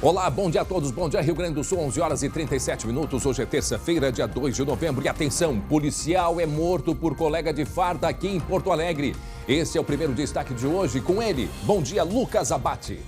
Olá, bom dia a todos, bom dia Rio Grande do Sul, 11 horas e 37 minutos, hoje é terça-feira, dia 2 de novembro. E atenção, policial é morto por colega de farda aqui em Porto Alegre. Esse é o primeiro destaque de hoje, com ele, bom dia Lucas Abate.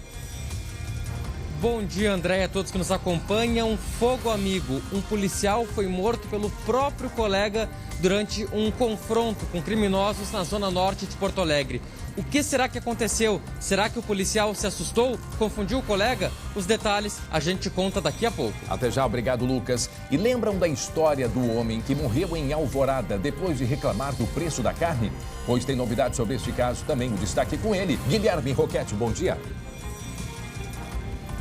Bom dia, André, e a todos que nos acompanham. Fogo amigo, um policial foi morto pelo próprio colega durante um confronto com criminosos na zona norte de Porto Alegre. O que será que aconteceu? Será que o policial se assustou? Confundiu o colega? Os detalhes a gente conta daqui a pouco. Até já, obrigado Lucas. E lembram da história do homem que morreu em Alvorada depois de reclamar do preço da carne? Pois tem novidade sobre este caso também, o destaque com ele, Guilherme Roquete, bom dia.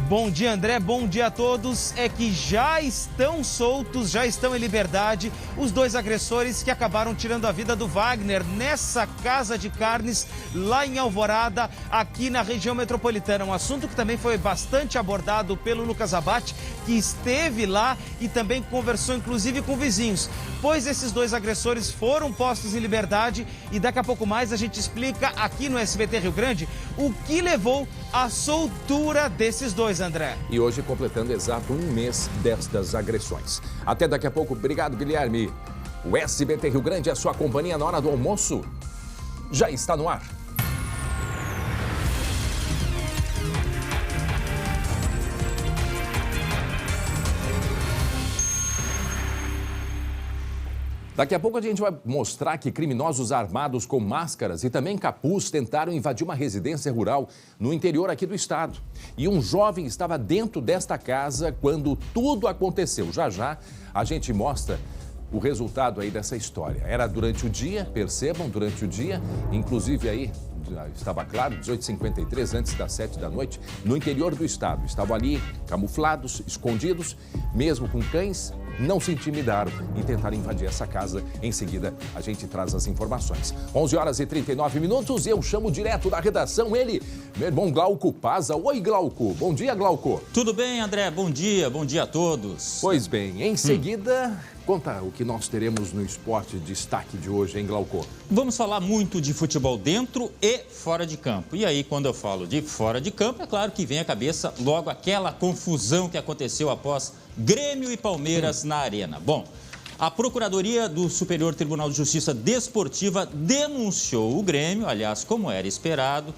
Bom dia, André. Bom dia a todos. É que já estão soltos, já estão em liberdade os dois agressores que acabaram tirando a vida do Wagner nessa casa de carnes lá em Alvorada, aqui na região metropolitana. Um assunto que também foi bastante abordado pelo Lucas Abate, que esteve lá e também conversou inclusive com vizinhos. Pois esses dois agressores foram postos em liberdade e daqui a pouco mais a gente explica aqui no SBT Rio Grande o que levou à soltura desses dois, André. E hoje completando exato um mês destas agressões. Até daqui a pouco. Obrigado, Guilherme. O SBT Rio Grande, a sua companhia na hora do almoço, já está no ar. Daqui a pouco a gente vai mostrar que criminosos armados com máscaras e também capuz tentaram invadir uma residência rural no interior aqui do estado. E um jovem estava dentro desta casa quando tudo aconteceu. Já já a gente mostra o resultado aí dessa história. Era durante o dia, percebam, durante o dia, inclusive aí, estava claro, 18h53, antes das 7 da noite, no interior do estado. Estavam ali camuflados, escondidos, mesmo com cães, não se intimidaram e tentaram invadir essa casa. Em seguida, a gente traz as informações. 11 horas e 39 minutos, eu chamo direto da redação ele, meu irmão Glauco Paza. Oi, Glauco. Bom dia, Glauco. Tudo bem, André? Bom dia a todos. Pois bem, em seguida, conta o que nós teremos no esporte destaque de hoje, hein, Glauco? Vamos falar muito de futebol dentro e fora de campo. E aí, quando eu falo de fora de campo, é claro que vem à cabeça logo aquela confusão que aconteceu após Grêmio e Palmeiras na Arena. Bom, a Procuradoria do Superior Tribunal de Justiça Desportiva denunciou o Grêmio, aliás, como era esperado,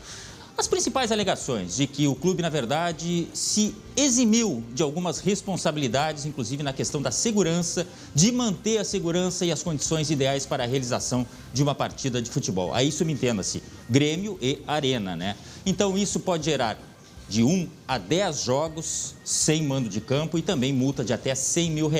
as principais alegações de que o clube, na verdade, se eximiu de algumas responsabilidades, inclusive na questão da segurança, de manter a segurança e as condições ideais para a realização de uma partida de futebol. A isso me entenda-se, Grêmio e Arena, né? Então isso pode gerar de 1 a 10 jogos sem mando de campo e também multa de até R$100 mil.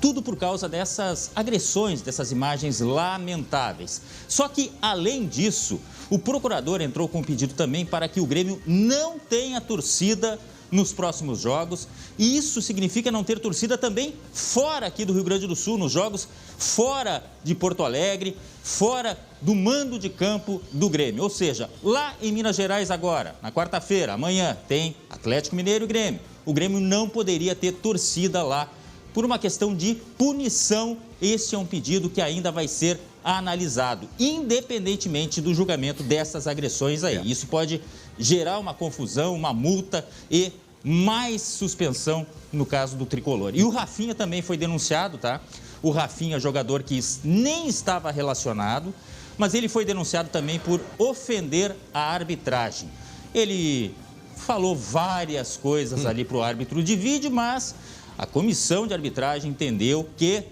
Tudo por causa dessas agressões, dessas imagens lamentáveis. Só que, além disso, o procurador entrou com um pedido também para que o Grêmio não tenha torcida nos próximos jogos. E isso significa não ter torcida também fora aqui do Rio Grande do Sul, nos jogos fora de Porto Alegre, fora do mando de campo do Grêmio. Ou seja, lá em Minas Gerais agora, na quarta-feira, amanhã, tem Atlético Mineiro e Grêmio. O Grêmio não poderia ter torcida lá por uma questão de punição. Este é um pedido que ainda vai ser analisado, independentemente do julgamento dessas agressões aí. Isso pode gerar uma confusão, uma multa e mais suspensão no caso do Tricolor. E o Rafinha também foi denunciado, tá? O Rafinha, jogador que nem estava relacionado, mas ele foi denunciado também por ofender a arbitragem. Ele falou várias coisas ali para o árbitro de vídeo, mas a comissão de arbitragem entendeu que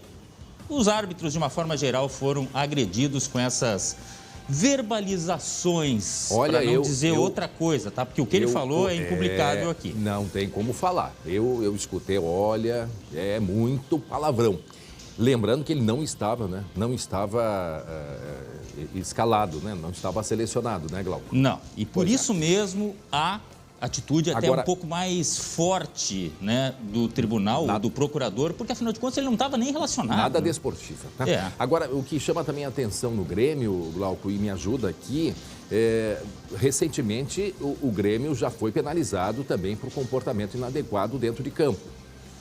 os árbitros, de uma forma geral, foram agredidos com essas verbalizações, para não dizer outra coisa, tá? Porque o que ele falou é impublicável aqui. Não tem como falar. Eu escutei, olha, é muito palavrão. Lembrando que ele não estava, né? Não estava escalado, né? Não estava selecionado, né, Glauco? Não. E por isso mesmo a atitude até um pouco mais forte, né, do tribunal, do procurador, porque afinal de contas ele não estava nem relacionado. Nada desportiva. Tá? Agora, o que chama também a atenção no Grêmio, Glauco, e me ajuda aqui, recentemente o Grêmio já foi penalizado também por comportamento inadequado dentro de campo.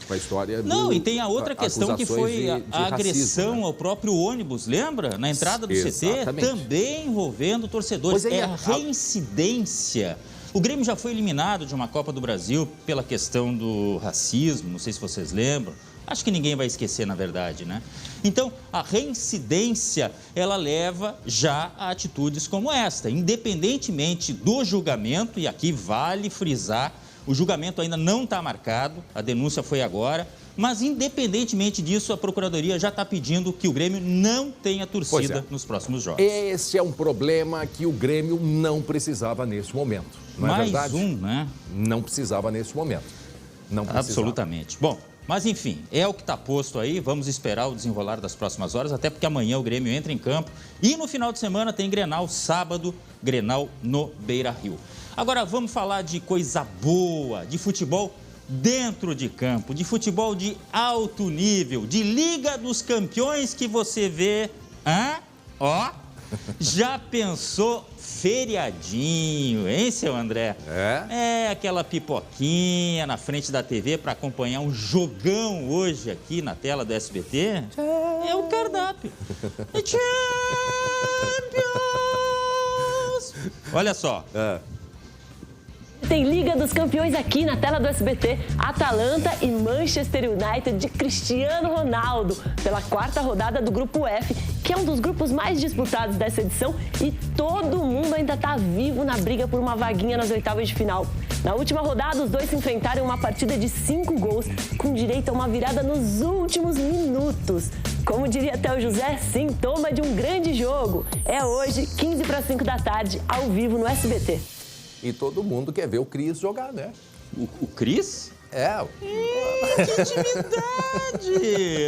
A história e tem a outra questão que foi a agressão racismo, né? Ao próprio ônibus, lembra? Na entrada do CT, também envolvendo torcedores. É a reincidência O Grêmio já foi eliminado de uma Copa do Brasil pela questão do racismo, não sei se vocês lembram. Acho que ninguém vai esquecer, na verdade, né? Então, a reincidência, ela leva já a atitudes como esta. Independentemente do julgamento, e aqui vale frisar, o julgamento ainda não está marcado, a denúncia foi agora, mas independentemente disso, a Procuradoria já está pedindo que o Grêmio não tenha torcida nos próximos jogos. Esse é um problema que o Grêmio não precisava nesse momento, não é verdade? Mais um, né? Não precisava nesse momento. Não precisava. Absolutamente. Bom, mas enfim, é o que está posto aí, vamos esperar o desenrolar das próximas horas, até porque amanhã o Grêmio entra em campo e no final de semana tem Grenal, sábado, Grenal no Beira-Rio. Agora vamos falar de coisa boa, de futebol dentro de campo, de futebol de alto nível, de Liga dos Campeões que você vê, já pensou feriadinho, hein, seu André? É aquela pipoquinha na frente da TV para acompanhar um jogão hoje aqui na tela do SBT. É o cardápio. Champions! Olha só. Tem Liga dos Campeões aqui na tela do SBT. Atalanta e Manchester United de Cristiano Ronaldo pela 4ª rodada do Grupo F, que é um dos grupos mais disputados dessa edição e todo mundo ainda está vivo na briga por uma vaguinha nas oitavas de final. Na última rodada, os dois se enfrentaram em uma partida de 5 gols, com direito a uma virada nos últimos minutos. Como diria até o José, sintoma de um grande jogo. É hoje, 15:05 da tarde, ao vivo no SBT. E todo mundo quer ver o Cris jogar, né? O Cris? Que intimidade!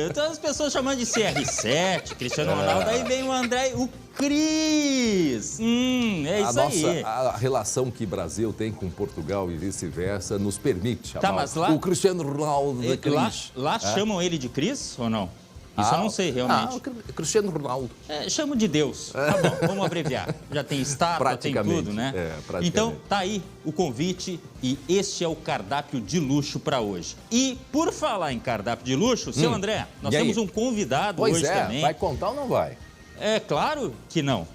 Então as pessoas chamando de CR7, Cristiano Ronaldo, aí vem o André, o Cris. É isso aí. A relação que o Brasil tem com Portugal e vice-versa nos permite chamar mas lá, o Cristiano Ronaldo de Cris. Lá chamam ele de Cris ou não? Isso eu não sei realmente. O Cristiano Ronaldo. Chamo de Deus. Tá bom, vamos abreviar. Já tem estátua, tem tudo, né? Então, tá aí o convite e este é o cardápio de luxo para hoje. E, por falar em cardápio de luxo, seu André, nós temos um convidado hoje também. Vai contar ou não vai? É claro que não.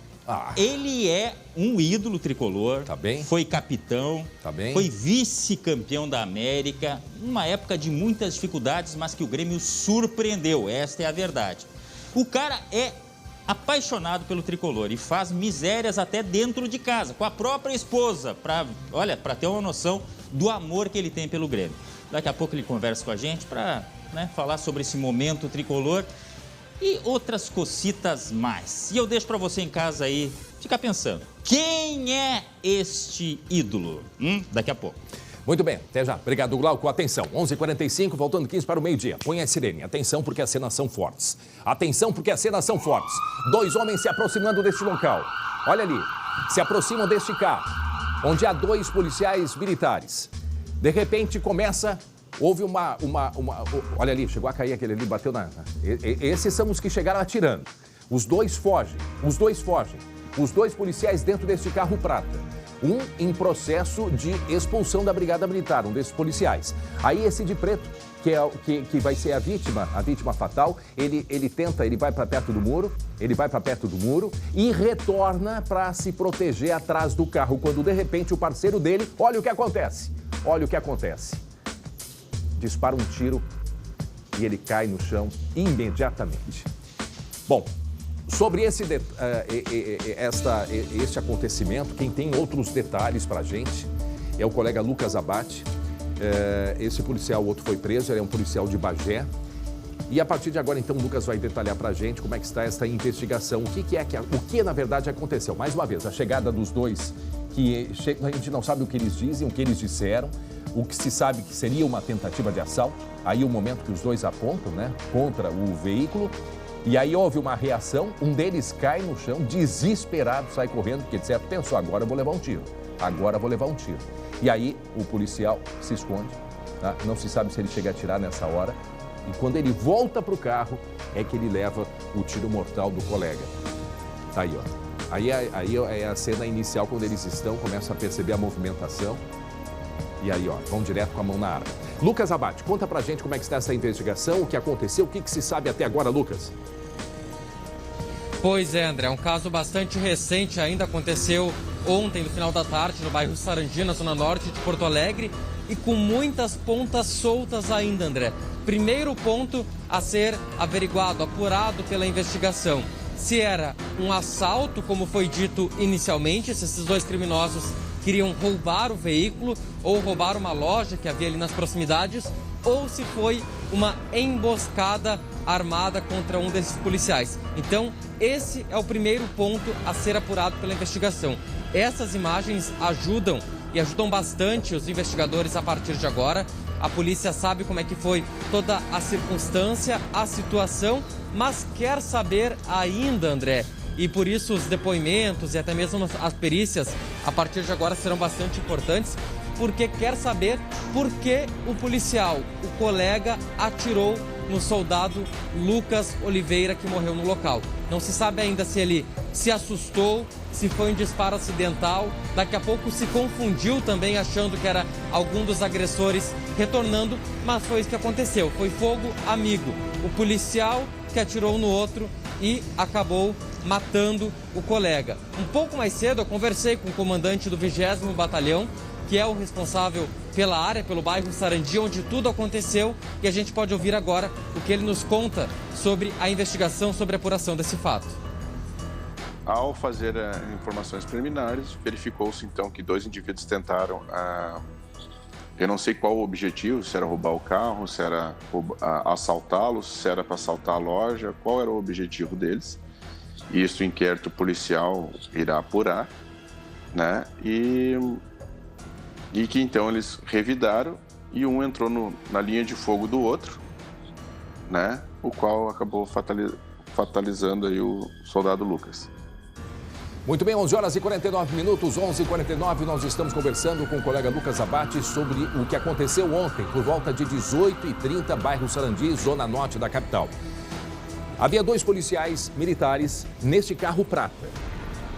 Ele é um ídolo tricolor, foi capitão, foi vice-campeão da América, numa época de muitas dificuldades, mas que o Grêmio surpreendeu, esta é a verdade. O cara é apaixonado pelo tricolor e faz misérias até dentro de casa, com a própria esposa, para ter uma noção do amor que ele tem pelo Grêmio. Daqui a pouco ele conversa com a gente para falar sobre esse momento tricolor e outras cocitas mais. E eu deixo para você em casa aí ficar pensando, quem é este ídolo? Daqui a pouco. Muito bem, até já. Obrigado, Glauco. Atenção, 11h45, voltando 15 para o meio-dia. Põe a sirene. Atenção, porque as cenas são fortes. Atenção, porque as cenas são fortes. 2 homens se aproximando deste local. Olha ali, se aproximam deste carro, onde há 2 policiais militares. De repente, houve uma... Olha ali, chegou a cair aquele ali, bateu na... Esses são os que chegaram atirando. Os dois fogem. Os 2 policiais dentro deste carro prata. Um em processo de expulsão da Brigada Militar, um desses policiais. Aí esse de preto, que vai ser a vítima fatal, ele vai para perto do muro, e retorna para se proteger atrás do carro, quando de repente o parceiro dele, olha o que acontece. Dispara um tiro e ele cai no chão imediatamente. Bom, sobre este acontecimento, quem tem outros detalhes para a gente é o colega Lucas Abate. Esse policial, o outro foi preso, ele é um policial de Bagé. E a partir de agora, então, o Lucas vai detalhar para a gente como é que está essa investigação, o que na verdade aconteceu. Mais uma vez, a chegada dos dois, que a gente não sabe o que eles dizem, o que eles disseram. O que se sabe que seria uma tentativa de assalto, aí o momento que os dois apontam, contra o veículo, e aí houve uma reação, um deles cai no chão, desesperado, sai correndo, porque de certo pensou, agora eu vou levar um tiro. E aí o policial se esconde, não se sabe se ele chega a atirar nessa hora, e quando ele volta para o carro, é que ele leva o tiro mortal do colega. Tá aí, ó. Aí é a cena inicial, quando eles começam a perceber a movimentação. E aí, vão direto com a mão na arma. Lucas Abate, conta pra gente como é que está essa investigação, o que aconteceu, o que se sabe até agora, Lucas? Pois é, André, um caso bastante recente, ainda aconteceu ontem, no final da tarde, no bairro Sarandi, na zona norte de Porto Alegre, e com muitas pontas soltas ainda, André. Primeiro ponto a ser averiguado, apurado pela investigação. Se era um assalto, como foi dito inicialmente, se esses dois criminosos queriam roubar o veículo ou roubar uma loja que havia ali nas proximidades, ou se foi uma emboscada armada contra um desses policiais. Então, esse é o primeiro ponto a ser apurado pela investigação. Essas imagens ajudam bastante os investigadores a partir de agora. A polícia sabe como é que foi toda a circunstância, a situação, mas quer saber ainda, André. E por isso os depoimentos e até mesmo as perícias, a partir de agora, serão bastante importantes, porque quer saber por que o policial, o colega, atirou no soldado Lucas Oliveira, que morreu no local. Não se sabe ainda se ele se assustou, se foi um disparo acidental, daqui a pouco se confundiu também achando que era algum dos agressores retornando, mas foi isso que aconteceu, foi fogo amigo. O policial que atirou no outro e acabou matando o colega. Um pouco mais cedo eu conversei com o comandante do 20º Batalhão, que é o responsável pela área, pelo bairro Sarandi, onde tudo aconteceu, e a gente pode ouvir agora o que ele nos conta sobre a investigação, sobre a apuração desse fato. Ao fazer informações preliminares, verificou-se então que dois indivíduos tentaram, eu não sei qual o objetivo, se era roubar o carro, se era assaltá-los, se era para assaltar a loja, qual era o objetivo deles. Isso o inquérito policial irá apurar, né? E que então eles revidaram e um entrou na linha de fogo do outro, né? O qual acabou fatalizando aí o soldado Lucas. Muito bem, 11 horas e 49 minutos, 11h49, nós estamos conversando com o colega Lucas Abate sobre o que aconteceu ontem, por volta de 18h30, bairro Sarandi, zona norte da capital. Havia dois policiais militares neste carro prata.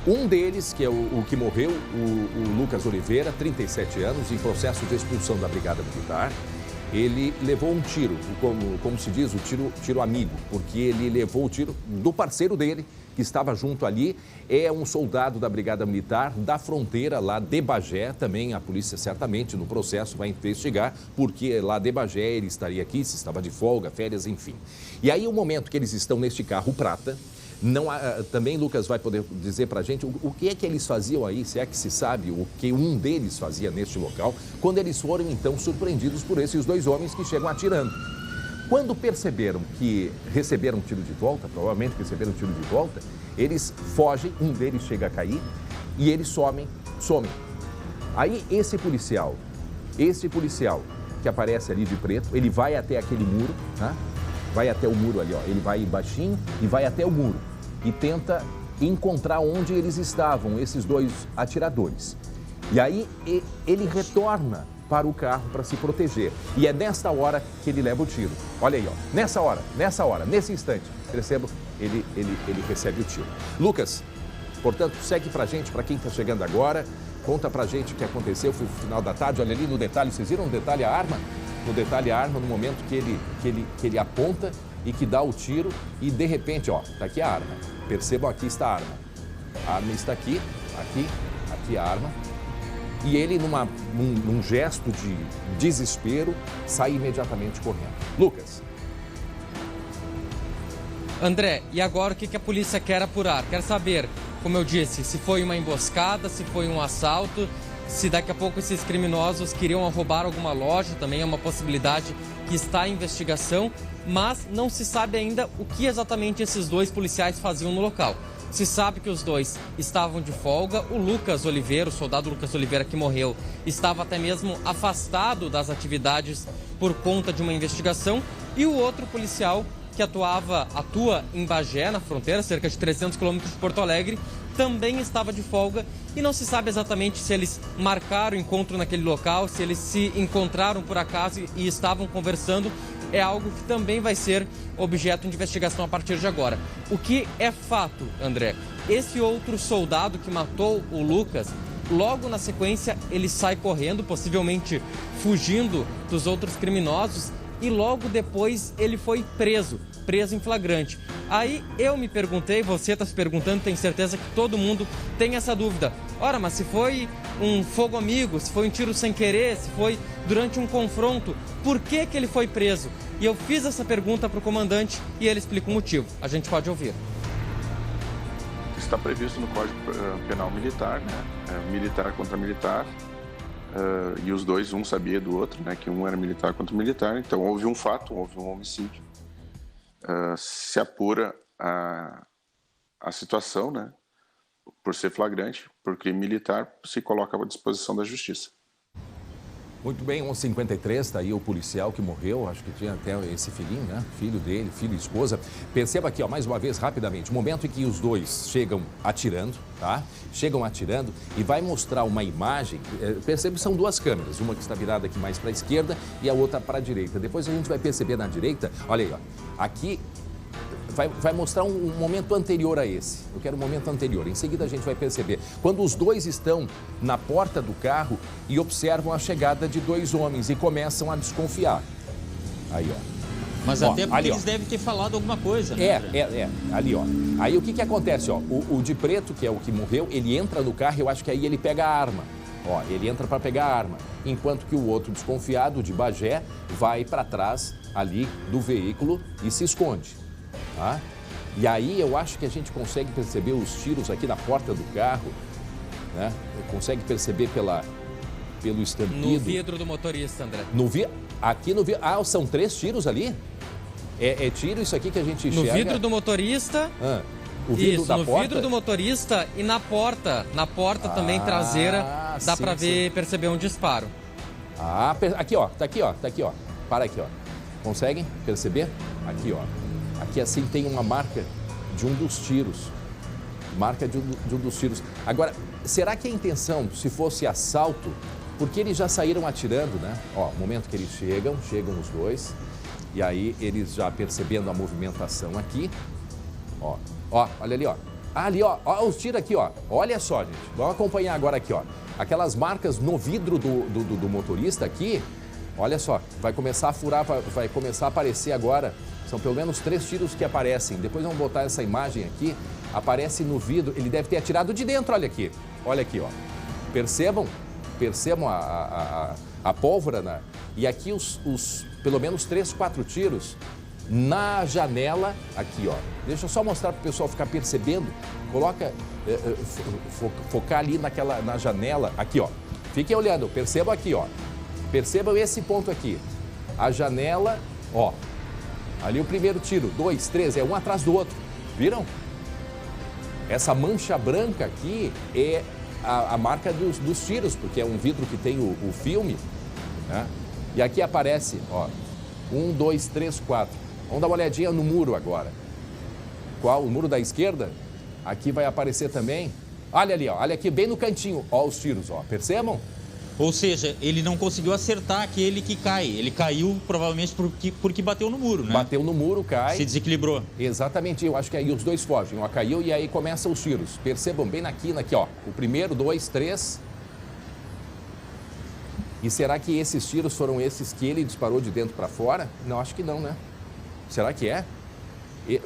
Um deles, que é o que morreu, o Lucas Oliveira, 37 anos, em processo de expulsão da Brigada Militar. Ele levou um tiro, como se diz, o tiro amigo, porque ele levou o tiro do parceiro dele, que estava junto ali. É um soldado da Brigada Militar da fronteira lá de Bagé. Também a polícia certamente no processo vai investigar, porque lá de Bagé ele estaria aqui, se estava de folga, férias, enfim. E aí o momento que eles estão neste carro prata, também Lucas vai poder dizer para a gente o que é que eles faziam aí, se é que se sabe o que um deles fazia neste local, quando eles foram então surpreendidos por esses dois homens que chegam atirando. Quando perceberam que receberam um tiro de volta, provavelmente receberam um tiro de volta, eles fogem, um deles chega a cair e eles somem. Aí esse policial que aparece ali de preto, ele vai até aquele muro, né? Vai até o muro ali, ó. Ele vai baixinho e vai até o muro e tenta encontrar onde eles estavam, esses dois atiradores. E aí ele retorna para o carro para se proteger. E é nesta hora que ele leva o tiro. Olha aí, ó. Nessa hora, nesse instante, percebo, ele recebe o tiro. Lucas, portanto, segue pra gente, para quem está chegando agora, conta pra gente o que aconteceu, foi no final da tarde, olha ali no detalhe, vocês viram no detalhe a arma? No detalhe a arma, no momento que ele aponta e que dá o tiro e de repente, ó, tá aqui a arma. Percebam, aqui está a arma. A arma está aqui a arma. E ele, num gesto de desespero, sai imediatamente correndo. Lucas. André, e agora o que a polícia quer apurar? Quer saber, como eu disse, se foi uma emboscada, se foi um assalto, se daqui a pouco esses criminosos queriam roubar alguma loja, também é uma possibilidade que está em investigação, mas não se sabe ainda o que exatamente esses dois policiais faziam no local. Se sabe que os dois estavam de folga, o Lucas Oliveira, o soldado Lucas Oliveira que morreu, estava até mesmo afastado das atividades por conta de uma investigação, e o outro policial que atua em Bagé, na fronteira, cerca de 300 quilômetros de Porto Alegre, também estava de folga e não se sabe exatamente se eles marcaram o encontro naquele local, se eles se encontraram por acaso e estavam conversando. É algo que também vai ser objeto de investigação a partir de agora. O que é fato, André? Esse outro soldado que matou o Lucas, logo na sequência ele sai correndo, possivelmente fugindo dos outros criminosos, e logo depois ele foi preso preso em flagrante. Aí eu me perguntei, você está se perguntando, tenho certeza que todo mundo tem essa dúvida. Ora, mas se foi um fogo amigo, se foi um tiro sem querer, se foi durante um confronto, por que ele foi preso? E eu fiz essa pergunta para o comandante e ele explica o motivo. A gente pode ouvir. Está previsto no Código Penal Militar, né? Militar contra militar. E os dois, um sabia do outro, né? Que um era militar contra militar. Então houve um fato, houve um homicídio. Se apura a situação, né? Por ser flagrante, por crime militar, se coloca à disposição da justiça. Muito bem, 11h53, está aí o policial que morreu, acho que tinha até esse filhinho, né? Filho dele, filho e esposa. Perceba aqui, ó, mais uma vez, rapidamente, o momento em que os dois chegam atirando, tá? Chegam atirando e vai mostrar uma imagem, percebe que são duas câmeras, uma que está virada aqui mais para a esquerda e a outra para a direita. Depois a gente vai perceber na direita, olha aí, ó, aqui vai mostrar um momento anterior a esse. Eu quero um momento anterior. Em seguida a gente vai perceber. Quando os dois estão na porta do carro e observam a chegada de dois homens e começam a desconfiar. Aí, ó. Mas ó, até porque ali, eles devem ter falado alguma coisa, né? Ali, ó. Aí o que acontece, ó? O de preto, que é o que morreu, ele entra no carro e eu acho que aí ele pega a arma. Ó, ele entra para pegar a arma. Enquanto que o outro desconfiado, de Bagé, vai para trás ali do veículo e se esconde. Tá? E aí eu acho que a gente consegue perceber os tiros aqui na porta do carro, né? Consegue perceber pelo estampido. No vidro do motorista, André. Aqui no vidro. Ah, são 3 tiros ali? É tiro isso aqui que a gente enxerga? No vidro do motorista. O vidro isso, da no porta? vidro do motorista e na porta também traseira, dá para perceber um disparo. Aqui, ó, tá aqui, ó. Para aqui, ó. Conseguem perceber? Aqui, ó. Aqui assim tem uma marca de um dos tiros. Marca de um dos tiros. Agora, será que a intenção, se fosse assalto, porque eles já saíram atirando, né? Ó, momento que eles chegam os dois, e aí eles já percebendo a movimentação aqui, ó, olha ali, ó. Ali, ó, os tiros aqui, ó. Olha só, gente, vamos acompanhar agora aqui, ó. Aquelas marcas no vidro do motorista aqui, olha só, vai começar a furar, vai começar a aparecer agora. São pelo menos 3 tiros que aparecem. Depois vamos botar essa imagem aqui. Aparece no vidro. Ele deve ter atirado de dentro. Olha aqui. Olha aqui, ó. Percebam a pólvora, né? E aqui os pelo menos 3, 4 tiros na janela. Aqui, ó. Deixa eu só mostrar para o pessoal ficar percebendo. Coloca, focar ali na janela. Aqui, ó. Fiquem olhando. Percebam aqui, ó. Percebam esse ponto aqui. A janela, ó. Ali o primeiro tiro, 2, 3, um atrás do outro. Viram? Essa mancha branca aqui é a marca dos tiros, porque é um vidro que tem o filme, né? E aqui aparece, ó, 1, 2, 3, 4. Vamos dar uma olhadinha no muro agora. Qual? O muro da esquerda? Aqui vai aparecer também. Olha ali, ó, olha aqui bem no cantinho, ó, os tiros, ó, percebam? Ou seja, ele não conseguiu acertar aquele que cai. Ele caiu provavelmente porque bateu no muro, né? Bateu no muro, cai. Se desequilibrou. Exatamente, eu acho que aí os dois fogem. Ó, caiu e aí começam os tiros. Percebam bem na quina aqui, ó. O primeiro, 2, 3. E será que esses tiros foram esses que ele disparou de dentro para fora? Não, acho que não, né? Será que é?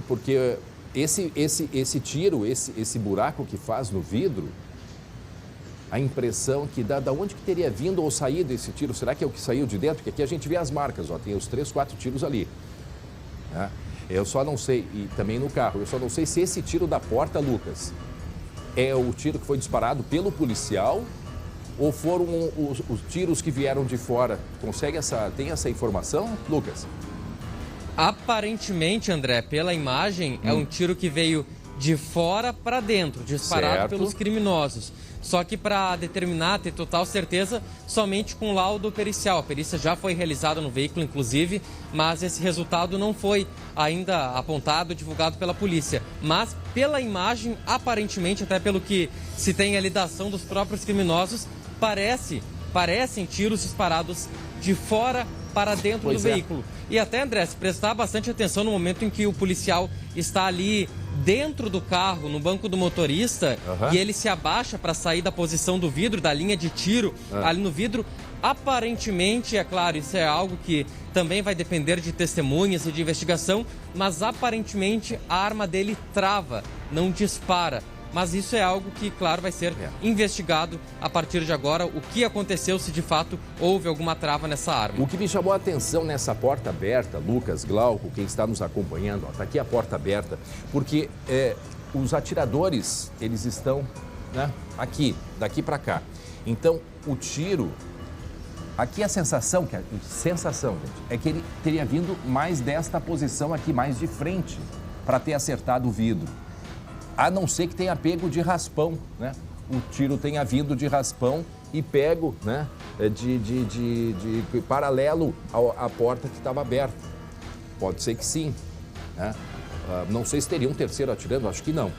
Porque esse tiro, esse buraco que faz no vidro, a impressão que dá, da onde que teria vindo ou saído esse tiro? Será que é o que saiu de dentro? Porque aqui a gente vê as marcas, ó, tem os 3, 4 tiros ali. Né? Eu só não sei, e também no carro, eu só não sei se esse tiro da porta, Lucas, é o tiro que foi disparado pelo policial ou foram os tiros que vieram de fora. Tem essa informação, Lucas? Aparentemente, André, pela imagem, é um tiro que veio de fora para dentro, disparado pelos criminosos. Só que para determinar, ter total certeza, somente com laudo pericial. A perícia já foi realizada no veículo, inclusive, mas esse resultado não foi ainda apontado, divulgado pela polícia. Mas pela imagem, aparentemente, até pelo que se tem ali da ação dos próprios criminosos, parecem tiros disparados de fora para dentro do veículo. E até, André, se prestar bastante atenção no momento em que o policial está ali dentro do carro, no banco do motorista, e ele se abaixa para sair da posição do vidro, da linha de tiro, ali no vidro. Aparentemente, é claro, isso é algo que também vai depender de testemunhas e de investigação, mas aparentemente a arma dele trava, não dispara. Mas isso é algo que, claro, vai ser investigado a partir de agora, o que aconteceu, se de fato houve alguma trava nessa arma. O que me chamou a atenção nessa porta aberta, Lucas, Glauco, quem está nos acompanhando, está aqui a porta aberta, porque os atiradores, eles estão, né, aqui, daqui para cá. Então, o tiro, aqui a sensação, gente, é que ele teria vindo mais desta posição aqui, mais de frente, para ter acertado o vidro. A não ser que tenha pego de raspão, né? O tiro tenha vindo de raspão e pego, né, de paralelo à porta que estava aberta. Pode ser que sim, né? Não sei se teria um terceiro atirando, acho que não.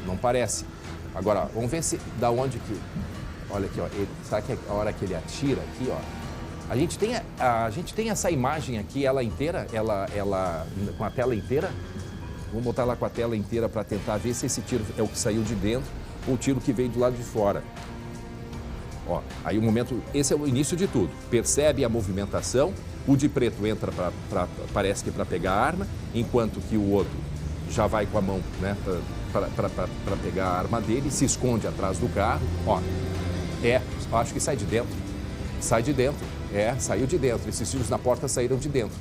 Não parece. Agora, vamos ver se da onde que... Olha aqui, ó. Sabe que a hora que ele atira aqui, ó? A gente tem essa imagem aqui, ela inteira, ela com a tela inteira. Vamos botar lá com a tela inteira para tentar ver se esse tiro é o que saiu de dentro ou o tiro que veio do lado de fora. Ó, aí o momento, esse é o início de tudo. Percebe a movimentação, o de preto entra parece que para pegar a arma, enquanto que o outro já vai com a mão, né, para pegar a arma dele, se esconde atrás do carro. Ó, acho que sai de dentro. Sai de dentro. Saiu de dentro. Esses tiros na porta saíram de dentro.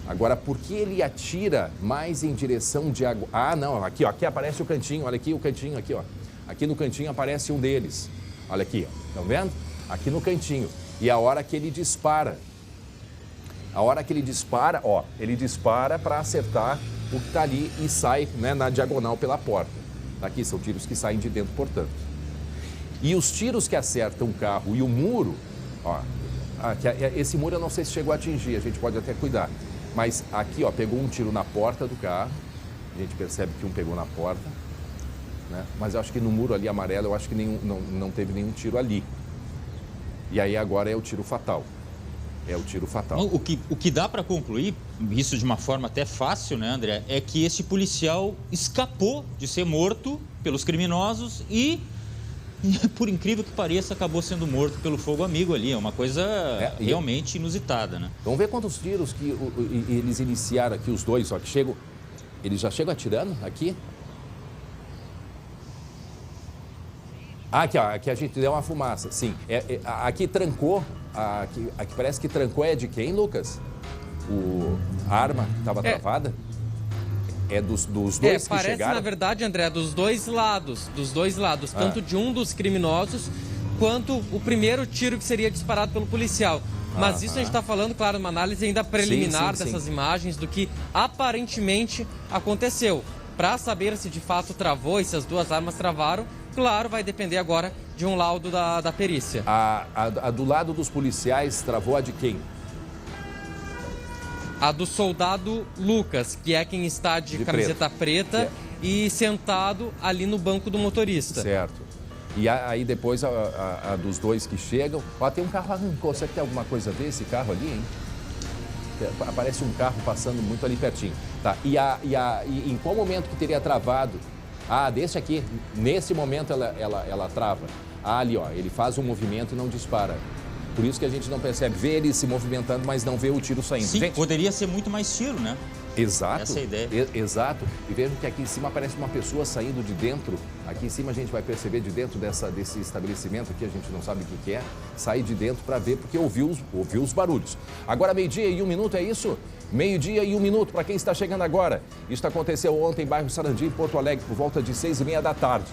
Agora, por que ele atira mais em direção de água? Ah, não, aqui aparece o cantinho, olha aqui o cantinho, aqui, ó. Aqui no cantinho aparece um deles. Olha aqui, ó. Estão vendo? Aqui no cantinho. E a hora que ele dispara. Ele dispara para acertar o que está ali e sai, né, na diagonal pela porta. Aqui são tiros que saem de dentro, portanto. E os tiros que acertam o carro e o muro, ó, esse muro eu não sei se chegou a atingir, a gente pode até cuidar. Mas aqui, ó, pegou um tiro na porta do carro. A gente percebe que um pegou na porta, né? Mas eu acho que no muro ali amarelo, eu acho que não teve nenhum tiro ali. E aí agora é o tiro fatal. O que dá para concluir, isso de uma forma até fácil, né, André, é que esse policial escapou de ser morto pelos criminosos e, por incrível que pareça, acabou sendo morto pelo fogo amigo ali. É uma coisa realmente inusitada, né? Vamos ver quantos tiros que eles iniciaram aqui, os dois, só que chegam... Eles já chegam atirando aqui? Aqui, ó, aqui a gente deu uma fumaça, sim. Aqui trancou, aqui parece que trancou é de quem, Lucas? A arma que estava travada? É dos dois que parece, chegaram? Na verdade, André, dos dois lados, tanto de um dos criminosos, quanto o primeiro tiro que seria disparado pelo policial. Mas isso a gente está falando, claro, uma análise ainda preliminar dessas imagens do que aparentemente aconteceu. Para saber se de fato travou e se as duas armas travaram, claro, vai depender agora de um laudo da perícia. A do lado dos policiais travou a de quem? A do soldado Lucas, que é quem está de camiseta preta e sentado ali no banco do motorista. Certo. E aí depois a dos dois que chegam... Ó, tem um carro arrancou. Será que tem alguma coisa a ver esse carro ali, hein? Aparece um carro passando muito ali pertinho. Tá. E em qual momento que teria travado? Desse aqui. Nesse momento ela trava. Ali, ó, ele faz um movimento e não dispara. Por isso que a gente não percebe. Vê ele se movimentando, mas não vê o tiro saindo. Sim, gente, poderia ser muito mais tiro, né? Exato. Essa é a ideia. Exato. E vejam que aqui em cima aparece uma pessoa saindo de dentro. Aqui em cima a gente vai perceber de dentro desse estabelecimento aqui, a gente não sabe o que é. Sai de dentro para ver, porque ouviu os barulhos. Agora 12:01, é isso? 12:01 para quem está chegando agora. Isso aconteceu ontem em bairro Sarandi, em Porto Alegre, por volta de 6:30 da tarde.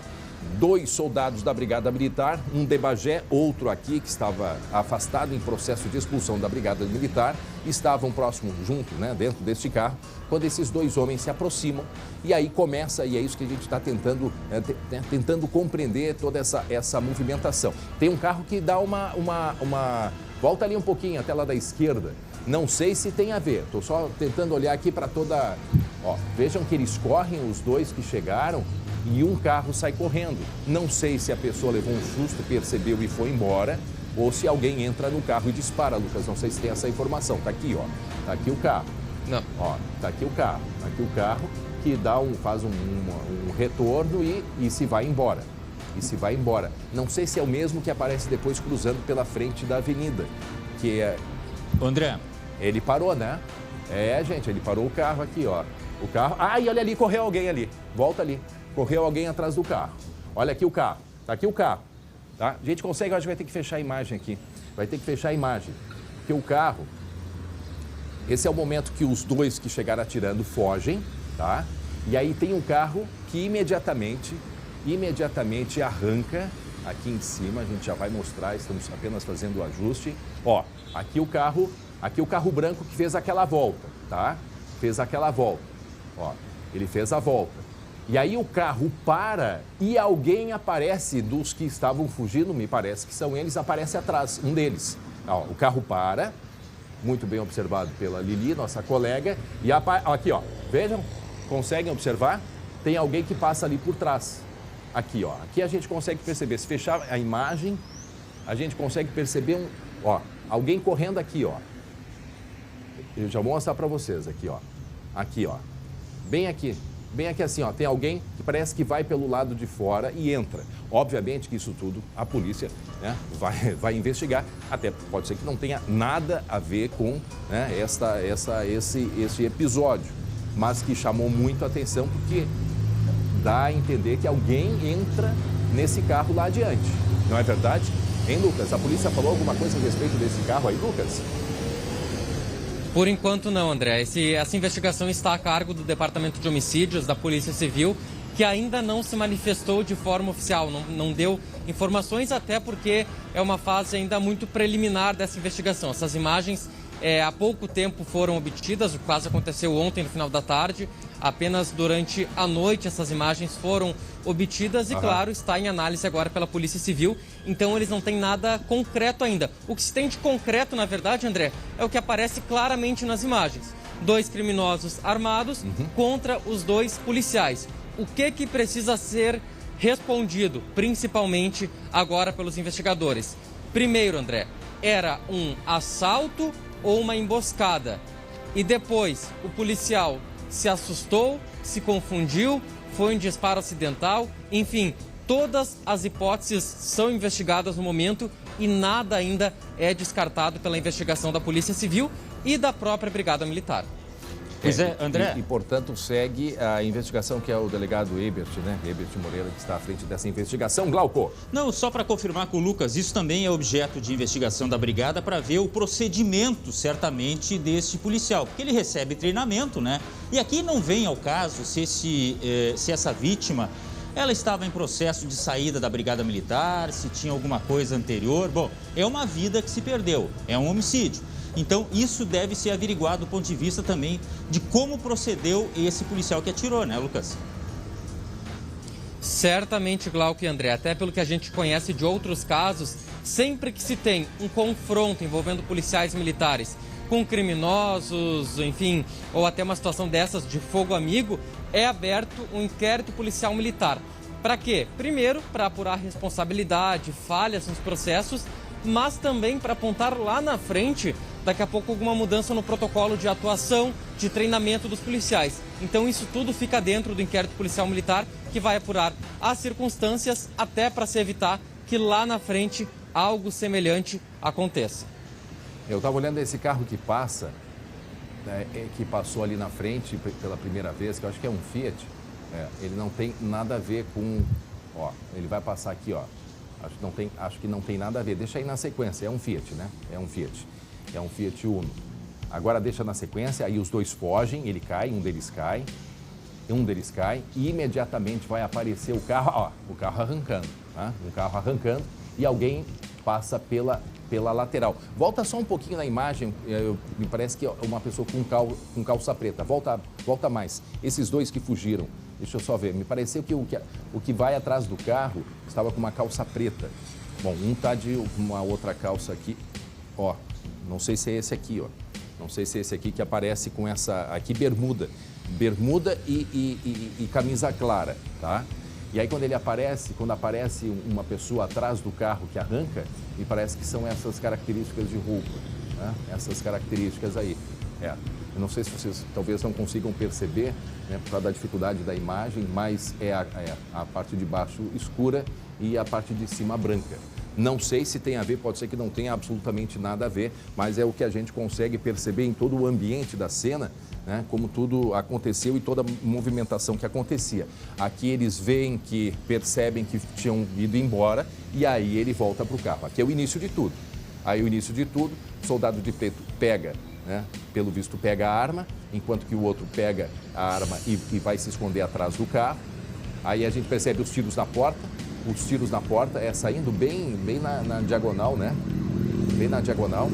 2 soldados da Brigada Militar, um de Bagé, outro aqui que estava afastado em processo de expulsão da Brigada Militar, estavam próximo, junto, né, dentro deste carro, quando esses 2 homens se aproximam e aí começa, e é isso que a gente está tentando compreender toda essa movimentação. Tem um carro que dá uma... Volta ali um pouquinho, até lá da esquerda. Não sei se tem a ver, estou só tentando olhar aqui para toda... Ó, vejam que eles correm, os 2 que chegaram, e um carro sai correndo. Não sei se a pessoa levou um susto, percebeu e foi embora, ou se alguém entra no carro e dispara, Lucas. Não sei se tem essa informação. Tá aqui, ó. Tá aqui o carro. Não. Ó, tá aqui o carro. Tá aqui o carro que faz um retorno e se vai embora. Não sei se é o mesmo que aparece depois cruzando pela frente da avenida, que é... André. Ele parou, né? Gente, ele parou o carro aqui, ó. O carro... e olha ali, correu alguém ali. Volta ali. Correu alguém atrás do carro. Olha aqui o carro. Tá aqui o carro. Tá? A gente consegue, eu acho que vai ter que fechar a imagem aqui. Vai ter que fechar a imagem. Porque o carro... Esse é o momento que os dois que chegaram atirando fogem, tá? E aí tem um carro que imediatamente arranca aqui em cima. A gente já vai mostrar, estamos apenas fazendo o ajuste. Ó, aqui o carro branco que fez aquela volta, tá? Fez aquela volta. Ó, ele fez a volta. E aí o carro para e alguém aparece dos que estavam fugindo, me parece que são eles, aparece atrás, um deles. Ó, o carro para, muito bem observado pela Lili, nossa colega, e aqui, ó, vejam, conseguem observar? Tem alguém que passa ali por trás. Aqui, ó, aqui a gente consegue perceber, se fechar a imagem, a gente consegue perceber alguém correndo aqui, ó. Eu já vou mostrar para vocês aqui, ó. Aqui, ó. Bem aqui assim, ó. Tem alguém que parece que vai pelo lado de fora e entra. Obviamente que isso tudo a polícia, né, vai investigar. Até pode ser que não tenha nada a ver com, né, esse episódio. Mas que chamou muito a atenção porque dá a entender que alguém entra nesse carro lá adiante. Não é verdade? Hein, Lucas? A polícia falou alguma coisa a respeito desse carro aí, Lucas? Por enquanto não, André. Essa investigação está a cargo do Departamento de Homicídios da Polícia Civil, que ainda não se manifestou de forma oficial, não deu informações, até porque é uma fase ainda muito preliminar dessa investigação. Essas imagens há pouco tempo foram obtidas, o caso aconteceu ontem no final da tarde, apenas durante a noite essas imagens foram obtidas e, claro, está em análise agora pela Polícia Civil, então eles não têm nada concreto ainda. O que se tem de concreto, na verdade, André, é o que aparece claramente nas imagens. 2 criminosos armados contra os 2 policiais. O que precisa ser respondido, principalmente agora pelos investigadores? Primeiro, André, era um assalto ou uma emboscada? E depois, o policial se assustou, se confundiu, foi um disparo acidental, enfim, todas as hipóteses são investigadas no momento e nada ainda é descartado pela investigação da Polícia Civil e da própria Brigada Militar. Pois é, André. E, portanto, segue a investigação que é o delegado Ebert, né? Ebert Moreira, que está à frente dessa investigação. Glauco. Não, só para confirmar com o Lucas, isso também é objeto de investigação da Brigada para ver o procedimento, certamente, desse policial. Porque ele recebe treinamento, né? E aqui não vem ao caso se essa vítima, ela estava em processo de saída da Brigada Militar, se tinha alguma coisa anterior. Bom, é uma vida que se perdeu, é um homicídio. Então, isso deve ser averiguado do ponto de vista também de como procedeu esse policial que atirou, né, Lucas? Certamente, Glauco e André, até pelo que a gente conhece de outros casos, sempre que se tem um confronto envolvendo policiais militares com criminosos, enfim, ou até uma situação dessas de fogo amigo, é aberto um inquérito policial militar. Para quê? Primeiro, para apurar responsabilidade, falhas nos processos, mas também para apontar lá na frente, daqui a pouco, alguma mudança no protocolo de atuação, de treinamento dos policiais. Então, isso tudo fica dentro do inquérito policial militar, que vai apurar as circunstâncias até para se evitar que lá na frente algo semelhante aconteça. Eu estava olhando esse carro que passa, né, que passou ali na frente pela primeira vez, que eu acho que é um Fiat. Ele não tem nada a ver com... Ó, ele vai passar aqui, ó. Acho que não tem nada a ver. Deixa aí na sequência. É um Fiat, né? É um Fiat Uno. Agora deixa na sequência, aí os dois fogem, ele cai, um deles cai e imediatamente vai aparecer o carro, ó, o carro arrancando, tá? Um carro arrancando e alguém passa pela lateral. Volta só um pouquinho na imagem, me parece que é uma pessoa com calça preta. Volta mais. Esses dois que fugiram. Deixa eu só ver, me pareceu que o que vai atrás do carro estava com uma calça preta. Bom, um tá de uma outra calça aqui, ó, não sei se é esse aqui, ó. Não sei se é esse aqui que aparece com essa, aqui bermuda e camisa clara, tá? E aí quando aparece uma pessoa atrás do carro que arranca, me parece que são essas características de roupa, né? Essas características aí, Eu não sei se vocês talvez não consigam perceber, né, por causa da dificuldade da imagem, mas é a parte de baixo escura e a parte de cima branca. Não sei se tem a ver, pode ser que não tenha absolutamente nada a ver, mas é o que a gente consegue perceber em todo o ambiente da cena, né, como tudo aconteceu e toda a movimentação que acontecia. Aqui eles veem percebem que tinham ido embora e aí ele volta para o carro. Aqui é o início de tudo. Aí o início de tudo, o soldado de preto pega, né, pelo visto pega a arma, enquanto que o outro pega a arma e vai se esconder atrás do carro. Aí a gente percebe os tiros na porta. Os tiros na porta saindo bem na diagonal, né? Bem na diagonal.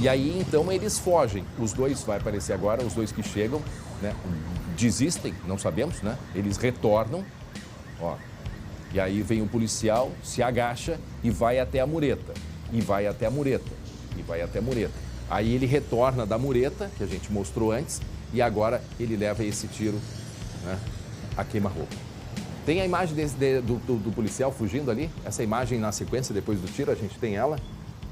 E aí, então, eles fogem. Os dois, vai aparecer agora, os dois que chegam, né? Desistem, não sabemos, né? Eles retornam, ó. E aí vem o policial, se agacha e vai até a mureta. E vai até a mureta. E vai até a mureta. Aí ele retorna da mureta, que a gente mostrou antes, e agora ele leva esse tiro, né, a queima-roupa. Tem a imagem do policial fugindo ali? Essa imagem na sequência, depois do tiro, a gente tem ela,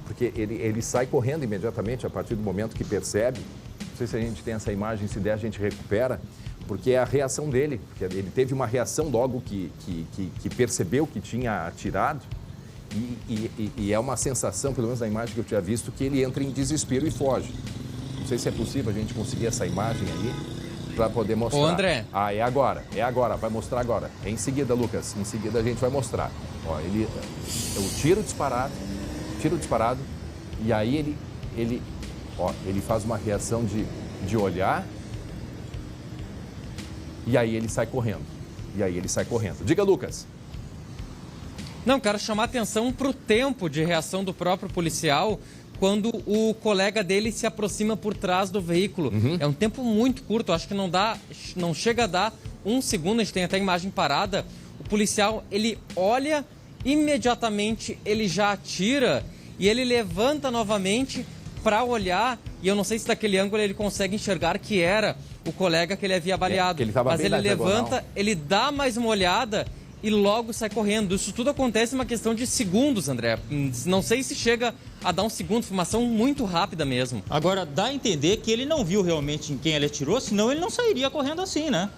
porque ele sai correndo imediatamente a partir do momento que percebe. Não sei se a gente tem essa imagem, se der a gente recupera, porque é a reação dele. Porque ele teve uma reação logo que percebeu que tinha atirado. E é uma sensação, pelo menos na imagem que eu tinha visto, que ele entra em desespero e foge. Não sei se é possível a gente conseguir essa imagem aí para poder mostrar. Ô, André. Ah, é agora, vai mostrar agora. É em seguida, Lucas, em seguida a gente vai mostrar. Ó, o tiro disparado, e aí ele faz uma reação de olhar, e aí ele sai correndo. Diga, Lucas. Não, quero chamar atenção para o tempo de reação do próprio policial quando o colega dele se aproxima por trás do veículo. Uhum. É um tempo muito curto, acho que não chega a dar um segundo, a gente tem até a imagem parada. O policial, ele olha, imediatamente ele já atira e ele levanta novamente para olhar, e eu não sei se daquele ângulo ele consegue enxergar que era o colega que ele havia baleado. Mas ele levanta, ele dá mais uma olhada e logo sai correndo. Isso tudo acontece em uma questão de segundos, André. Não sei se chega a dar um segundo, informação muito rápida mesmo. Agora, dá a entender que ele não viu realmente em quem ele atirou, senão ele não sairia correndo assim, né?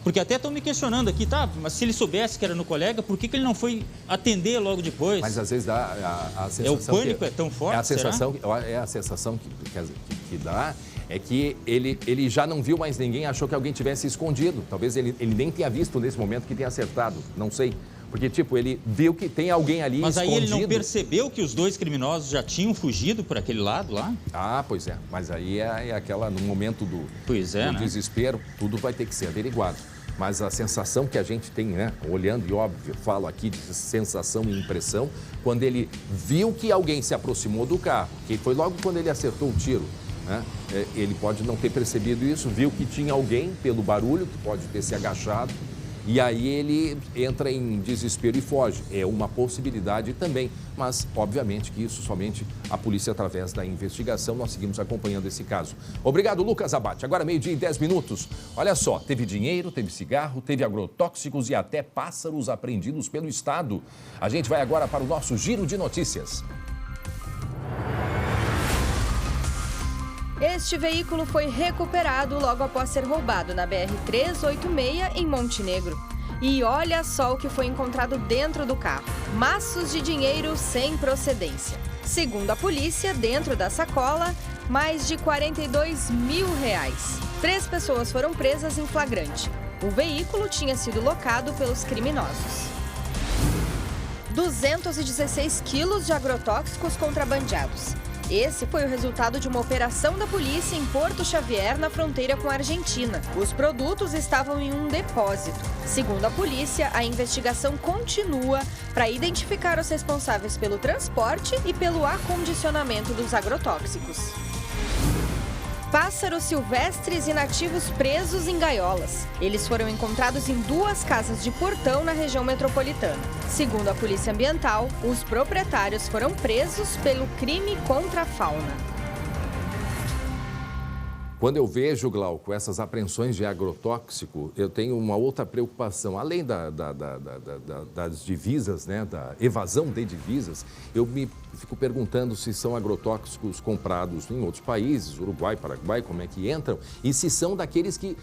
Porque até estão me questionando aqui, tá? Mas se ele soubesse que era no colega, por que ele não foi atender logo depois? Mas às vezes dá a sensação... O pânico é tão forte, a sensação que dá é que ele já não viu mais ninguém, achou que alguém tivesse escondido. Talvez ele nem tenha visto nesse momento que tenha acertado, não sei. Porque, ele viu que tem alguém ali mas escondido. Mas aí ele não percebeu que os dois criminosos já tinham fugido por aquele lado lá? Ah, pois é. Mas aí é aquela, no momento do desespero, tudo vai ter que ser averiguado. Mas a sensação que a gente tem, né, olhando, e óbvio, falo aqui de sensação e impressão, quando ele viu que alguém se aproximou do carro, que foi logo quando ele acertou o tiro, né? Ele pode não ter percebido isso, viu que tinha alguém pelo barulho, que pode ter se agachado, e aí ele entra em desespero e foge. É uma possibilidade também, mas obviamente que isso somente a polícia, através da investigação, nós seguimos acompanhando esse caso. Obrigado, Lucas Abate. Agora 12:10. Olha só, teve dinheiro, teve cigarro, teve agrotóxicos e até pássaros apreendidos pelo Estado. A gente vai agora para o nosso Giro de Notícias. Este veículo foi recuperado logo após ser roubado na BR-386 em Montenegro. E olha só o que foi encontrado dentro do carro: maços de dinheiro sem procedência. Segundo a polícia, dentro da sacola, mais de R$42 mil. 3 pessoas foram presas em flagrante. O veículo tinha sido locado pelos criminosos. 216 quilos de agrotóxicos contrabandeados. Esse foi o resultado de uma operação da polícia em Porto Xavier, na fronteira com a Argentina. Os produtos estavam em um depósito. Segundo a polícia, a investigação continua para identificar os responsáveis pelo transporte e pelo acondicionamento dos agrotóxicos. Pássaros silvestres e nativos presos em gaiolas. Eles foram encontrados em 2 casas de Portão, na região metropolitana. Segundo a Polícia Ambiental, os proprietários foram presos pelo crime contra a fauna. Quando eu vejo, Glauco, essas apreensões de agrotóxico, eu tenho uma outra preocupação. Além das divisas, né, da evasão de divisas, eu me fico perguntando se são agrotóxicos comprados em outros países, Uruguai, Paraguai, como é que entram, e se são daqueles que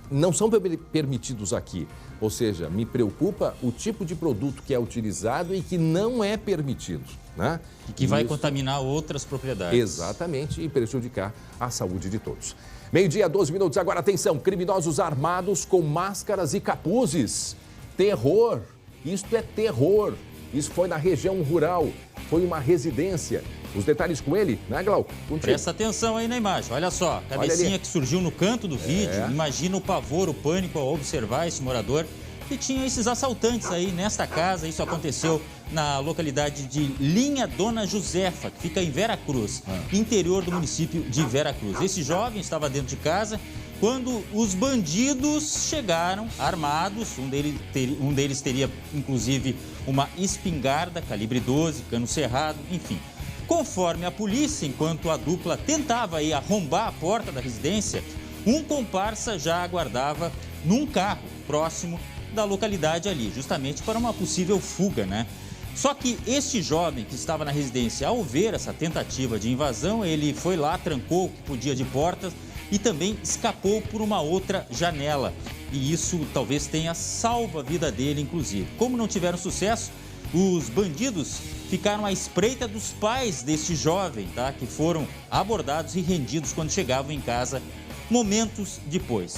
não são permitidos aqui. Ou seja, me preocupa o tipo de produto que é utilizado e que não é permitido, né? E que vai contaminar outras propriedades. Exatamente, e prejudicar a saúde de todos. 12h, 12 minutos. Agora, atenção, criminosos armados com máscaras e capuzes. Terror, isto é terror. Isso foi na região rural, foi uma residência. Os detalhes com ele, né, Glauco? Contigo. Presta atenção aí na imagem, olha só, cabecinha que surgiu no canto do vídeo, imagina o pavor, o pânico ao observar esse morador que tinha esses assaltantes aí nesta casa. Isso aconteceu na localidade de Linha Dona Josefa, que fica em Vera Cruz, interior do município de Vera Cruz. Esse jovem estava dentro de casa quando os bandidos chegaram armados. Um deles teria, inclusive, uma espingarda calibre 12, cano cerrado, enfim. Conforme a polícia, enquanto a dupla tentava aí arrombar a porta da residência, um comparsa já aguardava num carro próximo da localidade ali, justamente para uma possível fuga, né? Só que este jovem que estava na residência, ao ver essa tentativa de invasão, ele foi lá, trancou o que podia de portas e também escapou por uma outra janela. E isso talvez tenha salvo a vida dele, inclusive. Como não tiveram sucesso, os bandidos ficaram à espreita dos pais deste jovem, tá? Que foram abordados e rendidos quando chegavam em casa momentos depois.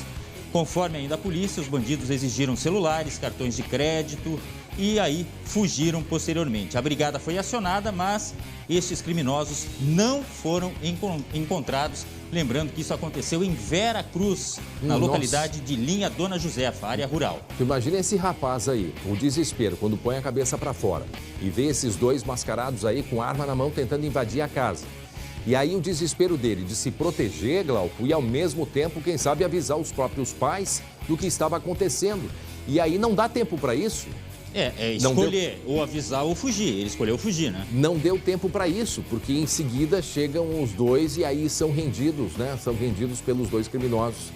Conforme ainda a polícia, os bandidos exigiram celulares, cartões de crédito e aí fugiram posteriormente. A brigada foi acionada, mas estes criminosos não foram encontrados. Lembrando que isso aconteceu em Vera Cruz, na localidade de Linha Dona Josefa, área rural. Imagina esse rapaz aí, o desespero, quando põe a cabeça para fora e vê esses dois mascarados aí com arma na mão tentando invadir a casa. E aí o desespero dele de se proteger, Glauco, e ao mesmo tempo, quem sabe, avisar os próprios pais do que estava acontecendo. E aí não dá tempo para isso. Escolher ou avisar ou fugir. Ele escolheu fugir, né? Não deu tempo para isso, porque em seguida chegam os dois e aí são rendidos, né? São rendidos pelos dois criminosos.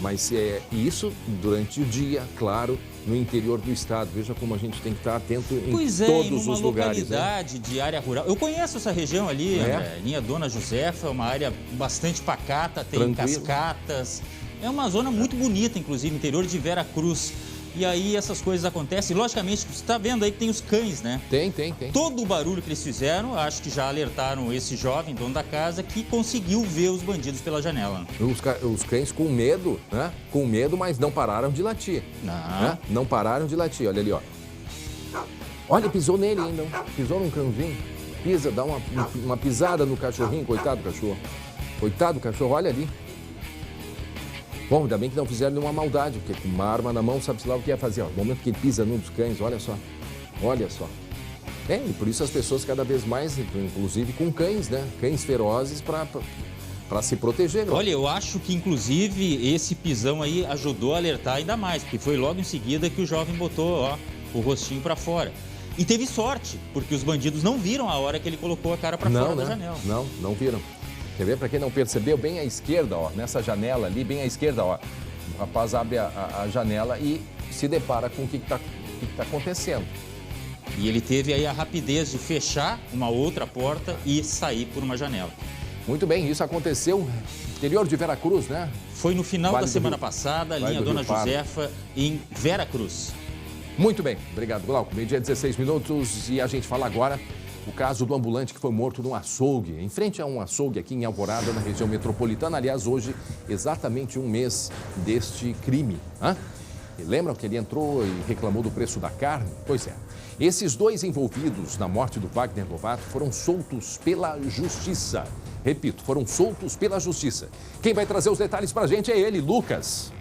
Mas isso durante o dia, claro, no interior do estado. Veja como a gente tem que estar atento em todos os lugares. Localidade, né? De área rural. Eu conheço essa região ali, Linha Dona Josefa, uma área bastante pacata, tem cascatas. É uma zona muito bonita, inclusive, interior de Vera Cruz. E aí essas coisas acontecem. Logicamente, você está vendo aí que tem os cães, né? Tem. Todo o barulho que eles fizeram, acho que já alertaram esse jovem, dono da casa, que conseguiu ver os bandidos pela janela. Os cães com medo, né? Com medo, mas não pararam de latir. Né? Não pararam de latir. Olha ali, ó. Olha, pisou nele ainda. Pisou num cãozinho. Pisa, dá uma pisada no cachorrinho. Coitado do cachorro. Coitado do cachorro, olha ali. Bom, ainda bem que não fizeram nenhuma maldade, porque com uma arma na mão, sabe-se lá o que ia fazer. Ó, no momento que ele pisa num dos cães, olha só. Olha só. E por isso as pessoas cada vez mais, inclusive com cães, né? Cães ferozes para se proteger. Olha, eu acho que inclusive esse pisão aí ajudou a alertar ainda mais, porque foi logo em seguida que o jovem botou, o rostinho para fora. E teve sorte, porque os bandidos não viram a hora que ele colocou a cara para fora da janela. Não viram. Quer ver? Para quem não percebeu, bem à esquerda, ó, nessa janela ali, bem à esquerda, ó, o rapaz abre a janela e se depara com o que está acontecendo. E ele teve aí a rapidez de fechar uma outra porta e sair por uma janela. Muito bem, isso aconteceu no interior de Vera Cruz, né? Foi no final da semana passada, Linha Dona Josefa, em Vera Cruz. Muito bem, obrigado, Glauco. 12h, 16 e a gente fala agora o caso do ambulante que foi morto num açougue, em frente a um açougue aqui em Alvorada, na região metropolitana. Aliás, hoje, exatamente um mês deste crime. E lembram que ele entrou e reclamou do preço da carne? Pois é. Esses dois envolvidos na morte do Wagner Lovato foram soltos pela justiça. Repito, foram soltos pela justiça. Quem vai trazer os detalhes pra gente é ele, Lucas.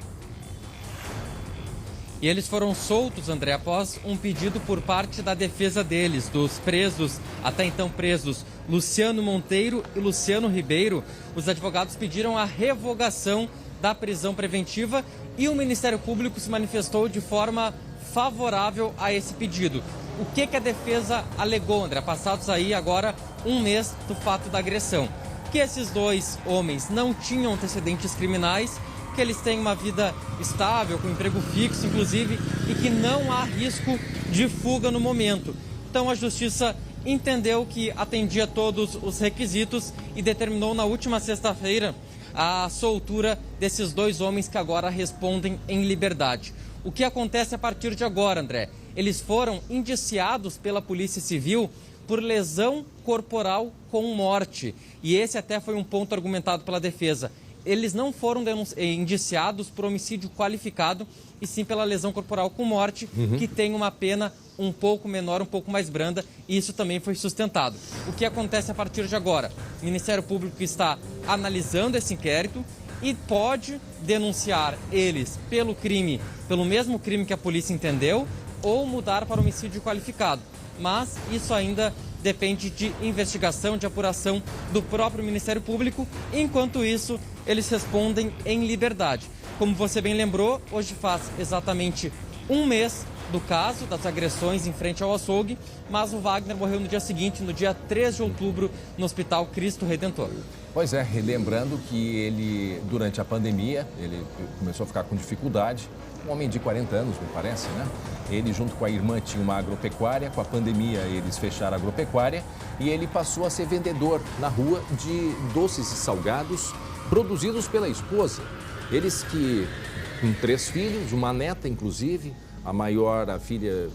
E eles foram soltos, André, após um pedido por parte da defesa deles, dos presos, até então presos, Luciano Monteiro e Luciano Ribeiro. Os advogados pediram a revogação da prisão preventiva e o Ministério Público se manifestou de forma favorável a esse pedido. O que a defesa alegou, André, passados aí agora um mês do fato da agressão? que esses dois homens não tinham antecedentes criminais, que eles têm uma vida estável, com emprego fixo, inclusive, e que não há risco de fuga no momento. Então a Justiça entendeu que atendia todos os requisitos e determinou na última sexta-feira a soltura desses dois homens que agora respondem em liberdade. O que acontece a partir de agora, André? Eles foram indiciados pela Polícia Civil por lesão corporal com morte. E esse até foi um ponto argumentado pela defesa. Eles não foram indiciados por homicídio qualificado, e sim pela lesão corporal com morte, que tem uma pena um pouco menor, um pouco mais branda, e isso também foi sustentado. O que acontece a partir de agora? O Ministério Público está analisando esse inquérito e pode denunciar eles pelo mesmo crime que a polícia entendeu, ou mudar para homicídio qualificado. Mas isso ainda depende de investigação, de apuração do próprio Ministério Público. Enquanto isso, eles respondem em liberdade. Como você bem lembrou, hoje faz exatamente um mês do caso das agressões em frente ao açougue, mas o Wagner morreu no dia seguinte, no dia 3 de outubro, no Hospital Cristo Redentor. Pois é, lembrando que ele, durante a pandemia, ele começou a ficar com dificuldade. Um homem de 40 anos, me parece, né? Ele, junto com a irmã, tinha uma agropecuária. Com a pandemia, eles fecharam a agropecuária e ele passou a ser vendedor na rua de doces e salgados produzidos pela esposa. Eles que, com 3 filhos, uma neta, inclusive, a filha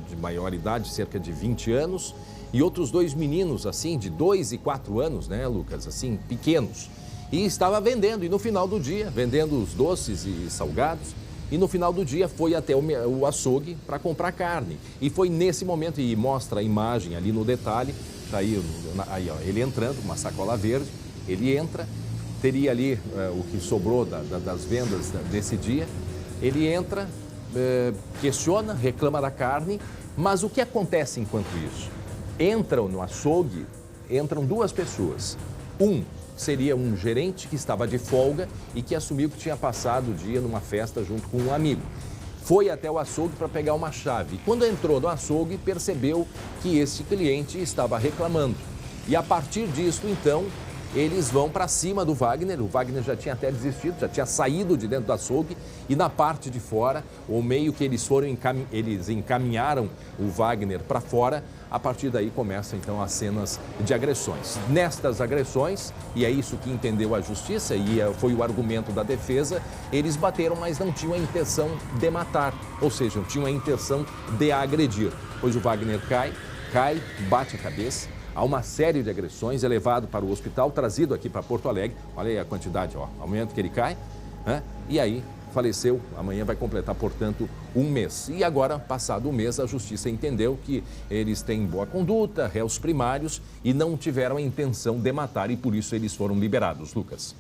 de maior idade, cerca de 20 anos, e outros 2 meninos, assim, de 2 e 4 anos, né, Lucas? Assim, pequenos. E estava vendendo, e no final do dia, vendendo os doces e salgados, e no final do dia foi até o açougue para comprar carne. E foi nesse momento, e mostra a imagem ali no detalhe, tá aí ó, ele entrando, uma sacola verde, ele entra, teria ali o que sobrou das vendas desse dia, ele entra, questiona, reclama da carne, mas o que acontece enquanto isso? Entram no açougue, entram 2 pessoas. Seria um gerente que estava de folga e que assumiu que tinha passado o dia numa festa junto com um amigo. Foi até o açougue para pegar uma chave. Quando entrou no açougue, percebeu que esse cliente estava reclamando. E a partir disso, então, eles vão para cima do Wagner. O Wagner já tinha até desistido, já tinha saído de dentro do açougue. E na parte de fora, o meio que eles encaminharam o Wagner para fora. A partir daí começam então as cenas de agressões. Nestas agressões, e é isso que entendeu a Justiça e foi o argumento da defesa, eles bateram, mas não tinham a intenção de matar, ou seja, tinham a intenção de agredir. Pois o Wagner cai, bate a cabeça, há uma série de agressões, é levado para o hospital, trazido aqui para Porto Alegre. Olha aí a quantidade, ó, ao momento que ele cai, né? E aí faleceu, amanhã vai completar, portanto, um mês. E agora, passado um mês, a Justiça entendeu que eles têm boa conduta, réus primários, e não tiveram a intenção de matar, e por isso eles foram liberados. Lucas.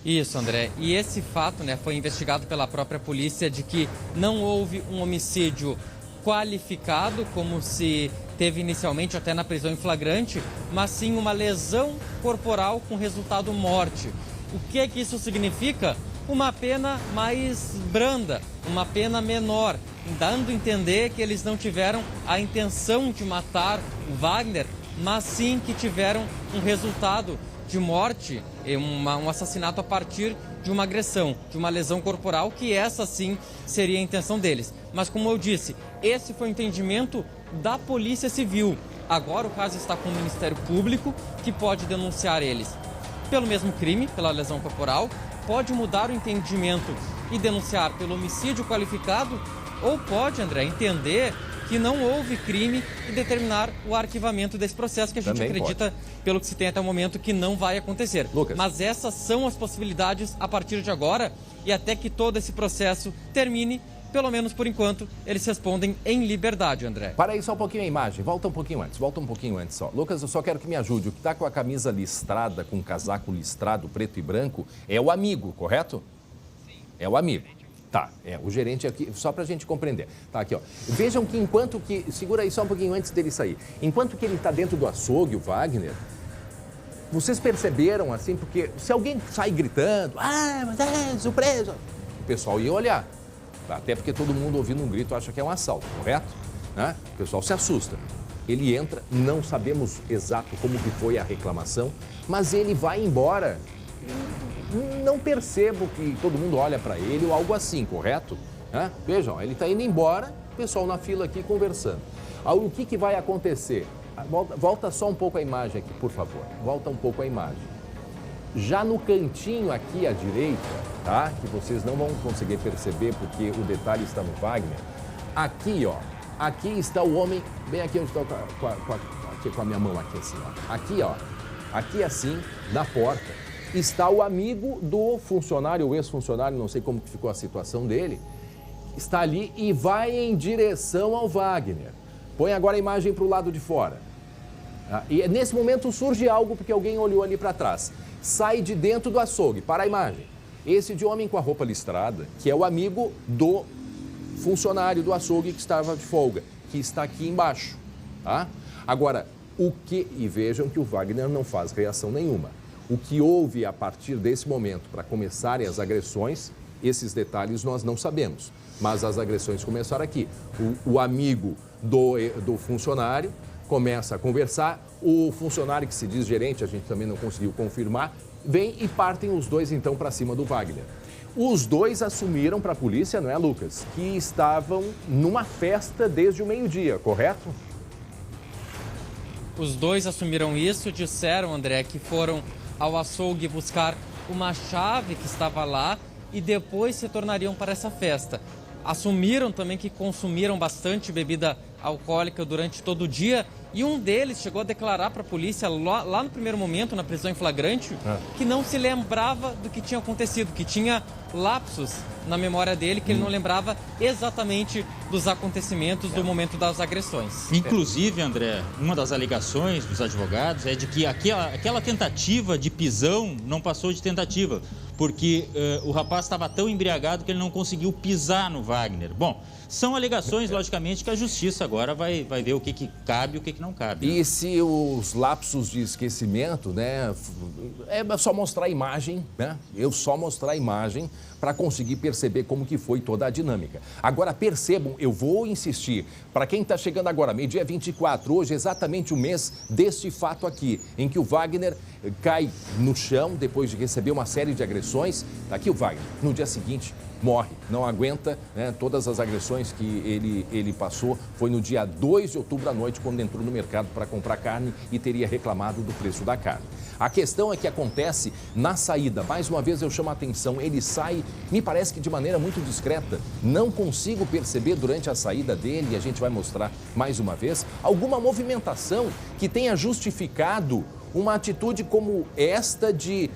Isso, André. E esse fato, né, foi investigado pela própria polícia de que não houve um homicídio qualificado, como se teve inicialmente até na prisão em flagrante, mas sim uma lesão corporal com resultado morte. O que é que isso significa? Uma pena mais branda, uma pena menor, dando a entender que eles não tiveram a intenção de matar o Wagner, mas sim que tiveram um resultado de morte, um assassinato a partir de uma agressão, de uma lesão corporal, que essa sim seria a intenção deles. Mas como eu disse, esse foi o entendimento da Polícia Civil. Agora o caso está com o Ministério Público, que pode denunciar eles pelo mesmo crime, pela lesão corporal, pode mudar o entendimento e denunciar pelo homicídio qualificado, ou pode, André, entender que não houve crime e determinar o arquivamento desse processo, que a gente Também acredita, pelo que se tem até o momento, que não vai acontecer. Lucas. Mas essas são as possibilidades a partir de agora, e até que todo esse processo termine, pelo menos por enquanto, eles respondem em liberdade, André. Para aí só um pouquinho a imagem, volta um pouquinho antes só. Lucas, eu só quero que me ajude. O que está com a camisa listrada, com o casaco listrado, preto e branco, é o amigo, correto? Sim. É o amigo. Tá, o gerente aqui, só para a gente compreender. Tá aqui, ó. Vejam que enquanto que, segura aí só um pouquinho antes dele sair. Enquanto que ele está dentro do açougue, o Wagner, vocês perceberam assim, porque se alguém sai gritando, mas é surpresa, o pessoal ia olhar. Até porque todo mundo ouvindo um grito acha que é um assalto, correto? Né? O pessoal se assusta. Ele entra, não sabemos exato como que foi a reclamação, mas ele vai embora. Não percebo que todo mundo olha para ele ou algo assim, correto? Vejam, ele está indo embora, o pessoal na fila aqui conversando. O que vai acontecer? Volta só um pouco a imagem aqui, por favor. Volta um pouco a imagem. Já no cantinho aqui à direita, tá? Que vocês não vão conseguir perceber porque o detalhe está no Wagner. Aqui, ó. Aqui está o homem, bem aqui onde está aqui com a minha mão aqui assim, ó. Aqui, ó. Aqui assim, na porta, está o amigo do funcionário, ou ex-funcionário, não sei como que ficou a situação dele, está ali e vai em direção ao Wagner. Põe agora a imagem para o lado de fora. E nesse momento surge algo porque alguém olhou ali para trás. Sai de dentro do açougue, para a imagem. Esse de homem com a roupa listrada, que é o amigo do funcionário do açougue que estava de folga, que está aqui embaixo. Tá? Agora, e vejam que o Wagner não faz reação nenhuma. O que houve a partir desse momento para começarem as agressões, esses detalhes nós não sabemos. Mas as agressões começaram aqui. O amigo do funcionário começa a conversar, o funcionário que se diz gerente, a gente também não conseguiu confirmar, vem e partem os dois então para cima do Wagner. Os dois assumiram para a polícia, não é, Lucas, que estavam numa festa desde o meio-dia, correto? Os dois assumiram isso, disseram, André, que foram ao açougue buscar uma chave que estava lá e depois se tornariam para essa festa. Assumiram também que consumiram bastante bebida alcoólica durante todo o dia e um deles chegou a declarar para a polícia lá no primeiro momento, na prisão em flagrante, que não se lembrava do que tinha acontecido, que tinha lapsos na memória dele, que ele não lembrava exatamente dos acontecimentos do momento das agressões. Inclusive, André, uma das alegações dos advogados é de que aquela tentativa de pisão não passou de tentativa, porque o rapaz estava tão embriagado que ele não conseguiu pisar no Wagner. Bom, são alegações, logicamente, que a justiça agora vai ver o que cabe e o que não cabe. E se os lapsos de esquecimento, né, é só mostrar a imagem, né? Eu só mostrar a imagem para conseguir perceber como que foi toda a dinâmica. Agora percebam, eu vou insistir, para quem está chegando agora, meio-dia 24, hoje exatamente o mês deste fato aqui, em que o Wagner cai no chão depois de receber uma série de agressões. Tá aqui o Wagner, no dia seguinte morre, não aguenta, né, todas as agressões que ele passou. Foi no dia 2 de outubro à noite, quando entrou no mercado para comprar carne e teria reclamado do preço da carne. A questão é que acontece na saída. Mais uma vez eu chamo a atenção, ele sai, me parece que de maneira muito discreta. Não consigo perceber durante a saída dele, e a gente vai mostrar mais uma vez, alguma movimentação que tenha justificado uma atitude como esta de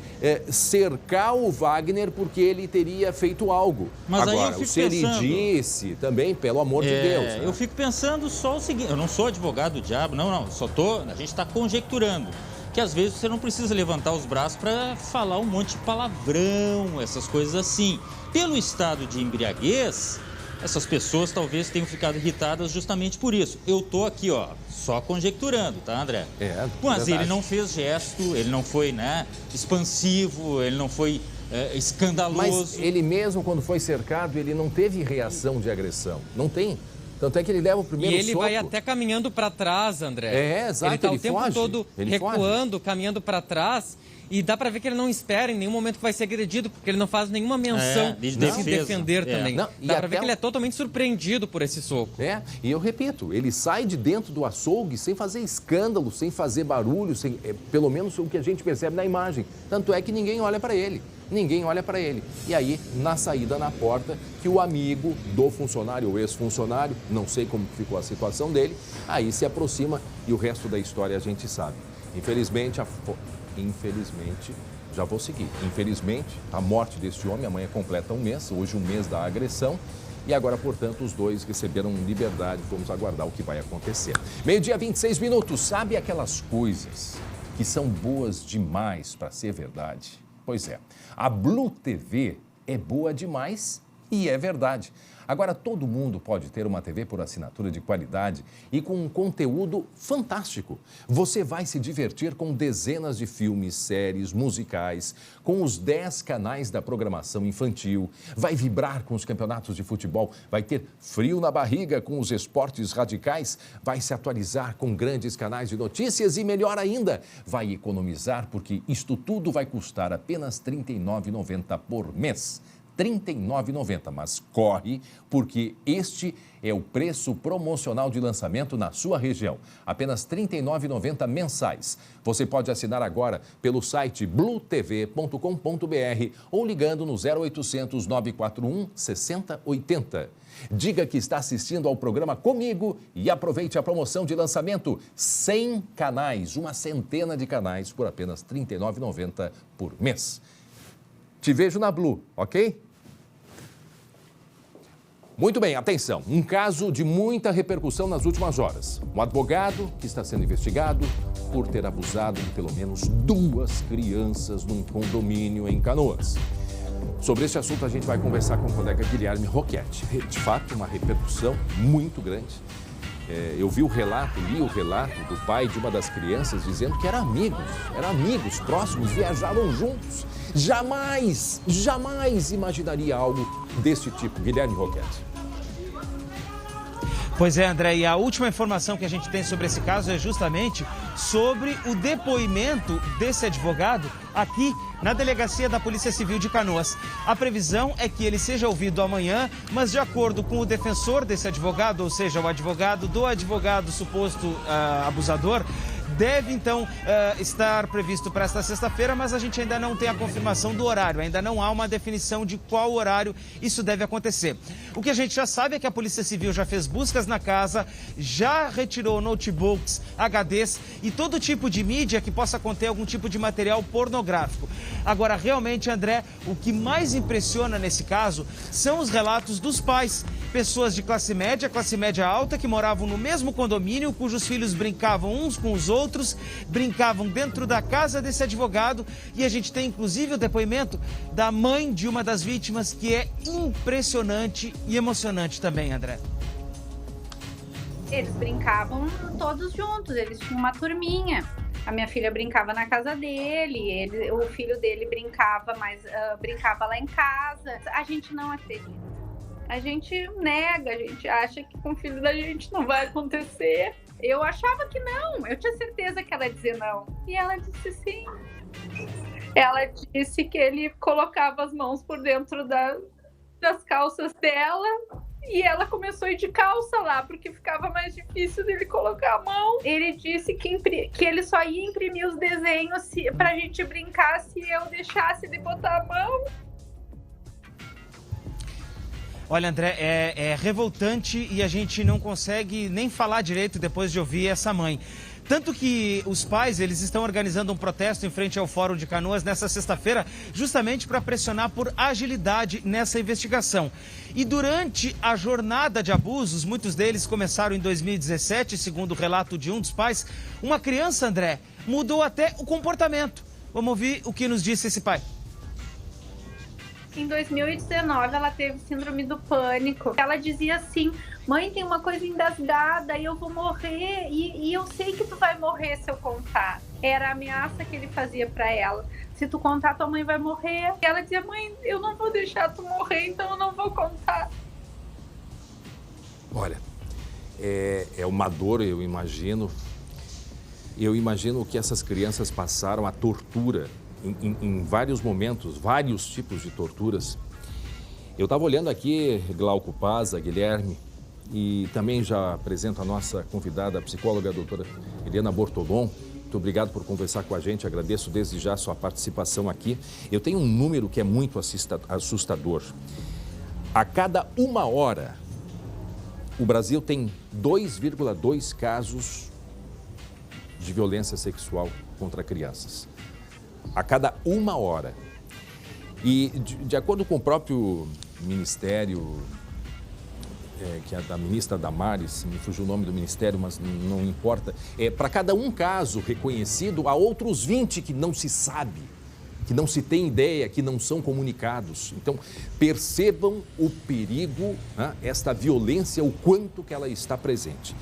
cercar o Wagner porque ele teria feito algo. Mas agora, aí se ele disse também, pelo amor de Deus. Né? Eu fico pensando só o seguinte, eu não sou advogado do diabo, não, a gente está conjecturando. Que às vezes você não precisa levantar os braços para falar um monte de palavrão, essas coisas assim. Pelo estado de embriaguez, essas pessoas talvez tenham ficado irritadas justamente por isso. Eu tô aqui, ó, só conjecturando, tá, André? Mas verdade. Ele não fez gesto, ele não foi, né, expansivo, ele não foi escandaloso. Mas ele mesmo, quando foi cercado, ele não teve reação de agressão. Não tem. Tanto é que ele leva o primeiro soco. E ele vai até caminhando para trás, André. Exato. Ele está o tempo todo recuando, caminhando para trás. E dá para ver que ele não espera em nenhum momento que vai ser agredido, porque ele não faz nenhuma menção de se defender também. Não, dá para ver que ele é totalmente surpreendido por esse soco. E eu repito, ele sai de dentro do açougue sem fazer escândalo, sem fazer barulho, pelo menos o que a gente percebe na imagem. Tanto é que ninguém olha para ele. Ninguém olha para ele. E aí, na saída, na porta, que o amigo do funcionário ou ex-funcionário, não sei como ficou a situação dele, aí se aproxima e o resto da história a gente sabe. Infelizmente, já vou seguir. Infelizmente, a morte deste homem, amanhã completa um mês, hoje um mês da agressão. E agora, portanto, os dois receberam liberdade. Vamos aguardar o que vai acontecer. Meio-dia, 26 minutos. Sabe aquelas coisas que são boas demais para ser verdade? Pois é, a Blue TV é boa demais E é verdade. Agora, todo mundo pode ter uma TV por assinatura de qualidade e com um conteúdo fantástico. Você vai se divertir com dezenas de filmes, séries, musicais, com os 10 canais da programação infantil, vai vibrar com os campeonatos de futebol, vai ter frio na barriga com os esportes radicais, vai se atualizar com grandes canais de notícias e, melhor ainda, vai economizar porque isto tudo vai custar apenas R$ 39,90 por mês. R$ 39,90, mas corre porque este é o preço promocional de lançamento na sua região. Apenas R$ 39,90 mensais. Você pode assinar agora pelo site bluetv.com.br ou ligando no 0800 941 6080. Diga que está assistindo ao programa comigo e aproveite a promoção de lançamento. 100 canais, uma centena de canais por apenas R$ 39,90 por mês. Te vejo na Blue, ok? Muito bem, atenção. Um caso de muita repercussão nas últimas horas. Um advogado que está sendo investigado por ter abusado de pelo menos 2 crianças num condomínio em Canoas. Sobre este assunto, a gente vai conversar com o colega Guilherme Roquette. De fato, uma repercussão muito grande. Eu li o relato do pai de uma das crianças dizendo que eram amigos próximos, viajavam juntos. Jamais imaginaria algo desse tipo. Guilherme Roquette. Pois é, André, e a última informação que a gente tem sobre esse caso é justamente sobre o depoimento desse advogado aqui na Delegacia da Polícia Civil de Canoas. A previsão é que ele seja ouvido amanhã, mas de acordo com o defensor desse advogado, ou seja, o advogado do advogado suposto abusador, deve, então, estar previsto para esta sexta-feira, mas a gente ainda não tem a confirmação do horário, ainda não há uma definição de qual horário isso deve acontecer. O que a gente já sabe é que a Polícia Civil já fez buscas na casa, já retirou notebooks, HDs e todo tipo de mídia que possa conter algum tipo de material pornográfico. Agora, realmente, André, o que mais impressiona nesse caso são os relatos dos pais. Pessoas de classe média alta, que moravam no mesmo condomínio, cujos filhos brincavam uns com os outros, brincavam dentro da casa desse advogado. E a gente tem, inclusive, o depoimento da mãe de uma das vítimas, que é impressionante e emocionante também, André. Eles brincavam todos juntos, eles tinham uma turminha. A minha filha brincava na casa dele, o filho dele brincava lá em casa. A gente não acredita. A gente nega, a gente acha que com o filho da gente não vai acontecer. Eu achava que não, eu tinha certeza que ela ia dizer não. E ela disse sim. Ela disse que ele colocava as mãos por dentro das calças dela e ela começou a ir de calça lá, porque ficava mais difícil dele colocar a mão. Ele disse que ele só ia imprimir os desenhos pra gente brincar se eu deixasse ele botar a mão. Olha, André, é revoltante e a gente não consegue nem falar direito depois de ouvir essa mãe. Tanto que os pais, eles estão organizando um protesto em frente ao Fórum de Canoas nessa sexta-feira, justamente para pressionar por agilidade nessa investigação. E durante a jornada de abusos, muitos deles começaram em 2017, segundo o relato de um dos pais, uma criança, André, mudou até o comportamento. Vamos ouvir o que nos disse esse pai. Em 2019, ela teve síndrome do pânico. Ela dizia assim, mãe, tem uma coisa engasgada e eu vou morrer. E eu sei que tu vai morrer se eu contar. Era a ameaça que ele fazia pra ela. Se tu contar, tua mãe vai morrer. E ela dizia, mãe, eu não vou deixar tu morrer, então eu não vou contar. Olha, é uma dor, eu imagino. Eu imagino que essas crianças passaram a tortura em vários momentos, vários tipos de torturas. Eu estava olhando aqui, Glauco Paz, Guilherme, e também já apresento a nossa convidada, a psicóloga, a doutora Helena Bortolom. Muito obrigado por conversar com a gente, agradeço desde já a sua participação aqui. Eu tenho um número que é muito assustador. A cada 1 hora, o Brasil tem 2,2 casos de violência sexual contra crianças. A cada 1 hora. E de acordo com o próprio ministério, que é da ministra Damares, me fugiu o nome do ministério, mas não importa, para cada um caso reconhecido, há outros 20 que não se sabe que não se tem ideia, que não são comunicados. Então, percebam o perigo, né, esta violência, o quanto que ela está presente.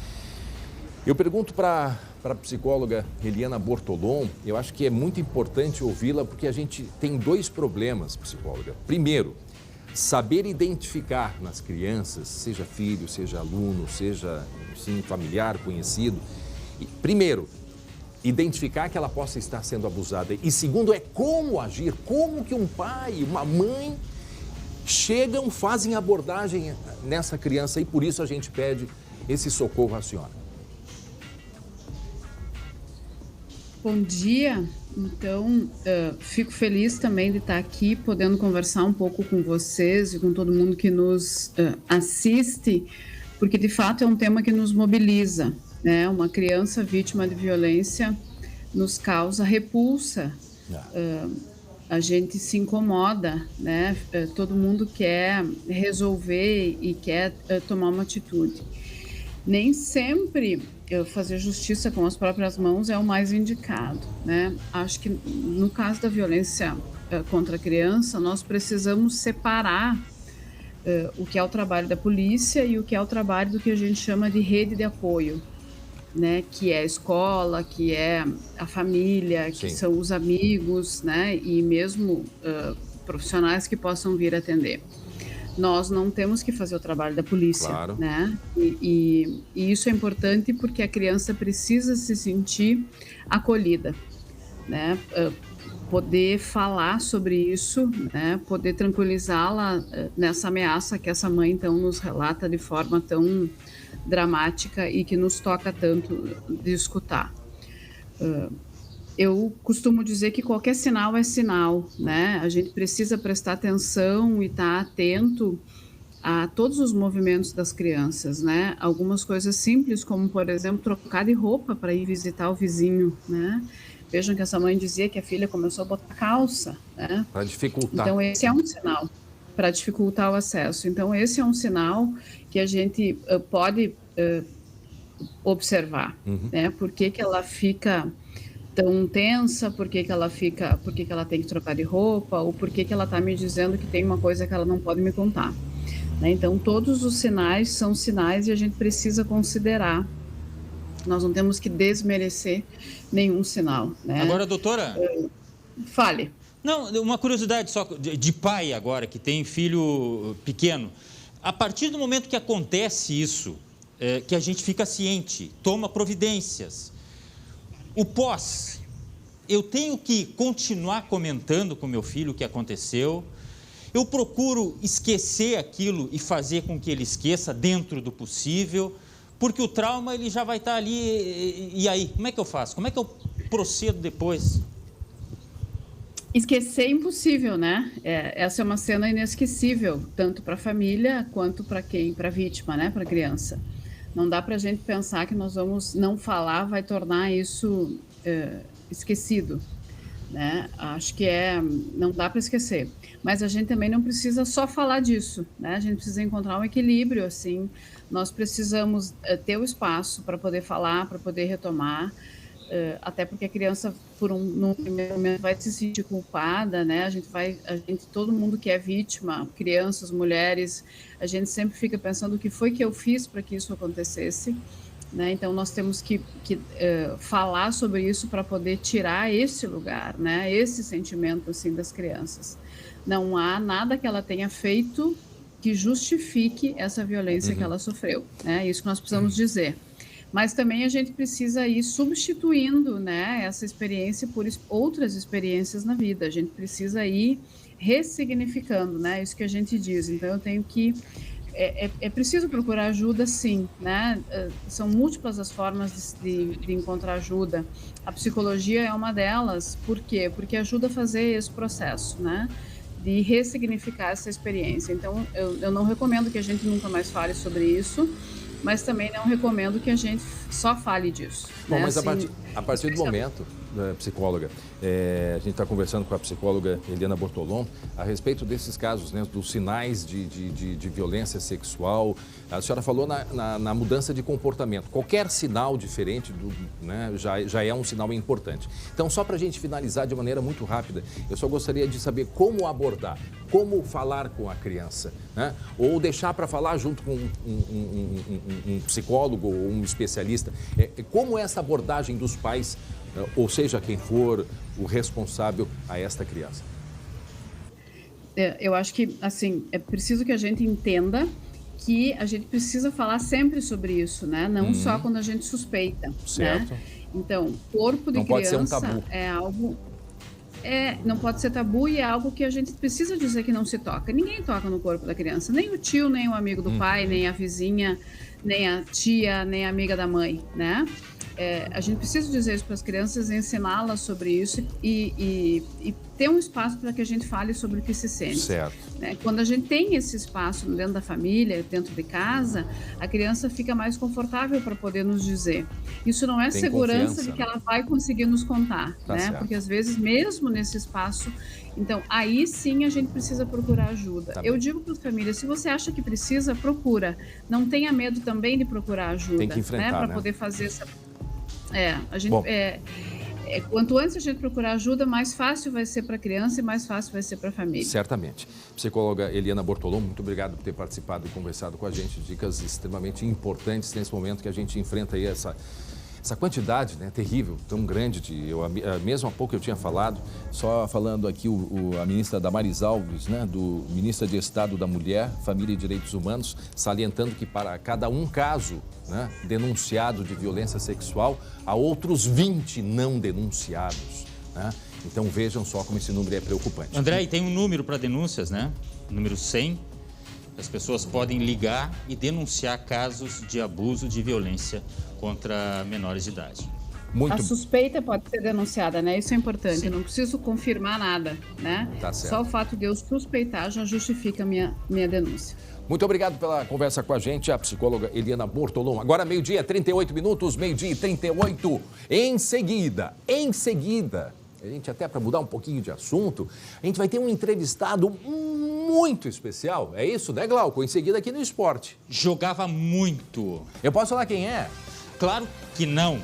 Eu pergunto para a psicóloga Eliana Bortolom, eu acho que é muito importante ouvi-la, porque a gente tem 2 problemas, psicóloga. Primeiro, saber identificar nas crianças, seja filho, seja aluno, seja, sim, familiar, conhecido. Primeiro, identificar que ela possa estar sendo abusada. E segundo, é como agir, como que um pai, uma mãe chegam, fazem abordagem nessa criança, e por isso a gente pede esse socorro à senhora. Bom dia, então fico feliz também de estar aqui podendo conversar um pouco com vocês e com todo mundo que nos assiste, porque de fato é um tema que nos mobiliza, né? Uma criança vítima de violência nos causa repulsa, a gente se incomoda, né? Todo mundo quer resolver e quer tomar uma atitude. Nem sempre fazer justiça com as próprias mãos é o mais indicado, né? Acho que no caso da violência contra a criança, nós precisamos separar o que é o trabalho da polícia e o que é o trabalho do que a gente chama de rede de apoio, né? Que é a escola, que é a família, Sim. que são os amigos, né? E mesmo profissionais que possam vir atender. Nós não temos que fazer o trabalho da polícia, Claro. né? E isso é importante porque a criança precisa se sentir acolhida, né? Poder falar sobre isso, né? Poder tranquilizá-la nessa ameaça que essa mãe então nos relata de forma tão dramática e que nos toca tanto de escutar. Eu costumo dizer que qualquer sinal é sinal, né? A gente precisa prestar atenção e estar atento a todos os movimentos das crianças, né? Algumas coisas simples, como, por exemplo, trocar de roupa para ir visitar o vizinho, né? Vejam que essa mãe dizia que a filha começou a botar calça, né? Para dificultar. Então, esse é um sinal para dificultar o acesso. Então, esse é um sinal que a gente pode observar, né? Por que que ela fica tão tensa, por que que ela tem que trocar de roupa, ou por que que ela está me dizendo que tem uma coisa que ela não pode me contar, né? Então, todos os sinais são sinais e a gente precisa considerar. Nós não temos que desmerecer nenhum sinal, né? Agora, doutora... Fale. Não, uma curiosidade só de pai agora, que tem filho pequeno. A partir do momento que acontece isso, que a gente fica ciente, toma providências. O pós, eu tenho que continuar comentando com meu filho o que aconteceu. Eu procuro esquecer aquilo e fazer com que ele esqueça dentro do possível, porque o trauma ele já vai estar ali. E aí, como é que eu faço? Como é que eu procedo depois? Esquecer é impossível, né? Essa é uma cena inesquecível, tanto para a família quanto para a vítima, né? Para a criança. Não dá para a gente pensar que nós vamos não falar, vai tornar isso esquecido, né? Acho que não dá para esquecer. Mas a gente também não precisa só falar disso, né? A gente precisa encontrar um equilíbrio, assim. Nós precisamos ter o espaço para poder falar, para poder retomar, até porque a criança, num primeiro momento, vai se sentir culpada, né? Todo mundo que é vítima, crianças, mulheres, a gente sempre fica pensando o que foi que eu fiz para que isso acontecesse, né? Então, nós temos que falar sobre isso para poder tirar esse lugar, né? Esse sentimento, assim, das crianças. Não há nada que ela tenha feito que justifique essa violência que ela sofreu, né? Isso que nós precisamos dizer. Mas também a gente precisa ir substituindo, né, essa experiência por outras experiências na vida. A gente precisa ir ressignificando, né? Isso que a gente diz. Então, eu tenho que... É preciso procurar ajuda, sim, né? São múltiplas as formas de encontrar ajuda. A psicologia é uma delas. Por quê? Porque ajuda a fazer esse processo, né? De ressignificar essa experiência. Então, eu não recomendo que a gente nunca mais fale sobre isso, mas também não recomendo que a gente só fale disso. Bom, né? mas assim, a partir do momento psicóloga. A gente está conversando com a psicóloga Eliana Bortolom a respeito desses casos, né, dos sinais de violência sexual. A senhora falou na mudança de comportamento. Qualquer sinal diferente né, já é um sinal importante. Então, só para a gente finalizar de maneira muito rápida, eu só gostaria de saber como abordar, como falar com a criança, né? Ou deixar para falar junto com um psicólogo ou um especialista. Como essa abordagem dos pais, ou seja, quem for o responsável a esta criança? Eu acho que, assim, é preciso que a gente entenda que a gente precisa falar sempre sobre isso, né? Não só quando a gente suspeita, certo. Né? Então, corpo de não criança pode ser um tabu. É algo... não pode ser tabu e é algo que a gente precisa dizer que não se toca. Ninguém toca no corpo da criança, nem o tio, nem o amigo do pai, nem a vizinha, nem a tia, nem a amiga da mãe, né? A gente precisa dizer isso para as crianças, ensiná-las sobre isso e ter um espaço para que a gente fale sobre o que se sente. Certo. Né? Quando a gente tem esse espaço dentro da família, dentro de casa, a criança fica mais confortável para poder nos dizer. Isso não é segurança de que ela vai conseguir nos contar, tá, né? certo. Porque às vezes, mesmo nesse espaço, então aí sim a gente precisa procurar ajuda. Tá Eu bem. digo para as famílias, se você acha que precisa, procura. Não tenha medo também de procurar ajuda. Tem que enfrentar, Para né? poder fazer essa... Quanto antes a gente procurar ajuda, mais fácil vai ser para a criança e mais fácil vai ser para a família. Certamente. Psicóloga Eliana Bortolom, muito obrigado por ter participado e conversado com a gente. Dicas extremamente importantes nesse momento que a gente enfrenta aí essa quantidade, né, terrível, tão grande. Mesmo há pouco eu tinha falado, só falando aqui a ministra Damares Alves, né, do Ministra de Estado da Mulher, Família e Direitos Humanos, salientando que para cada um caso, né, denunciado de violência sexual, há outros 20 não denunciados, né? Então vejam só como esse número é preocupante. André, e tem um número para denúncias, né? Número 100. As pessoas podem ligar e denunciar casos de abuso, de violência contra menores de idade. Muito... A suspeita pode ser denunciada, né? Isso é importante. Sim. Eu não preciso confirmar nada, né? Tá certo. Só o fato de eu suspeitar já justifica a minha denúncia. Muito obrigado pela conversa com a gente, a psicóloga Eliana Bortolom. Agora, 12h38, meio-dia e 38. Em seguida, a gente até para mudar um pouquinho de assunto, a gente vai ter um entrevistado muito especial. É isso, né, Glauco? Em seguida aqui no Esporte. Jogava muito. Eu posso falar quem é? Claro que não.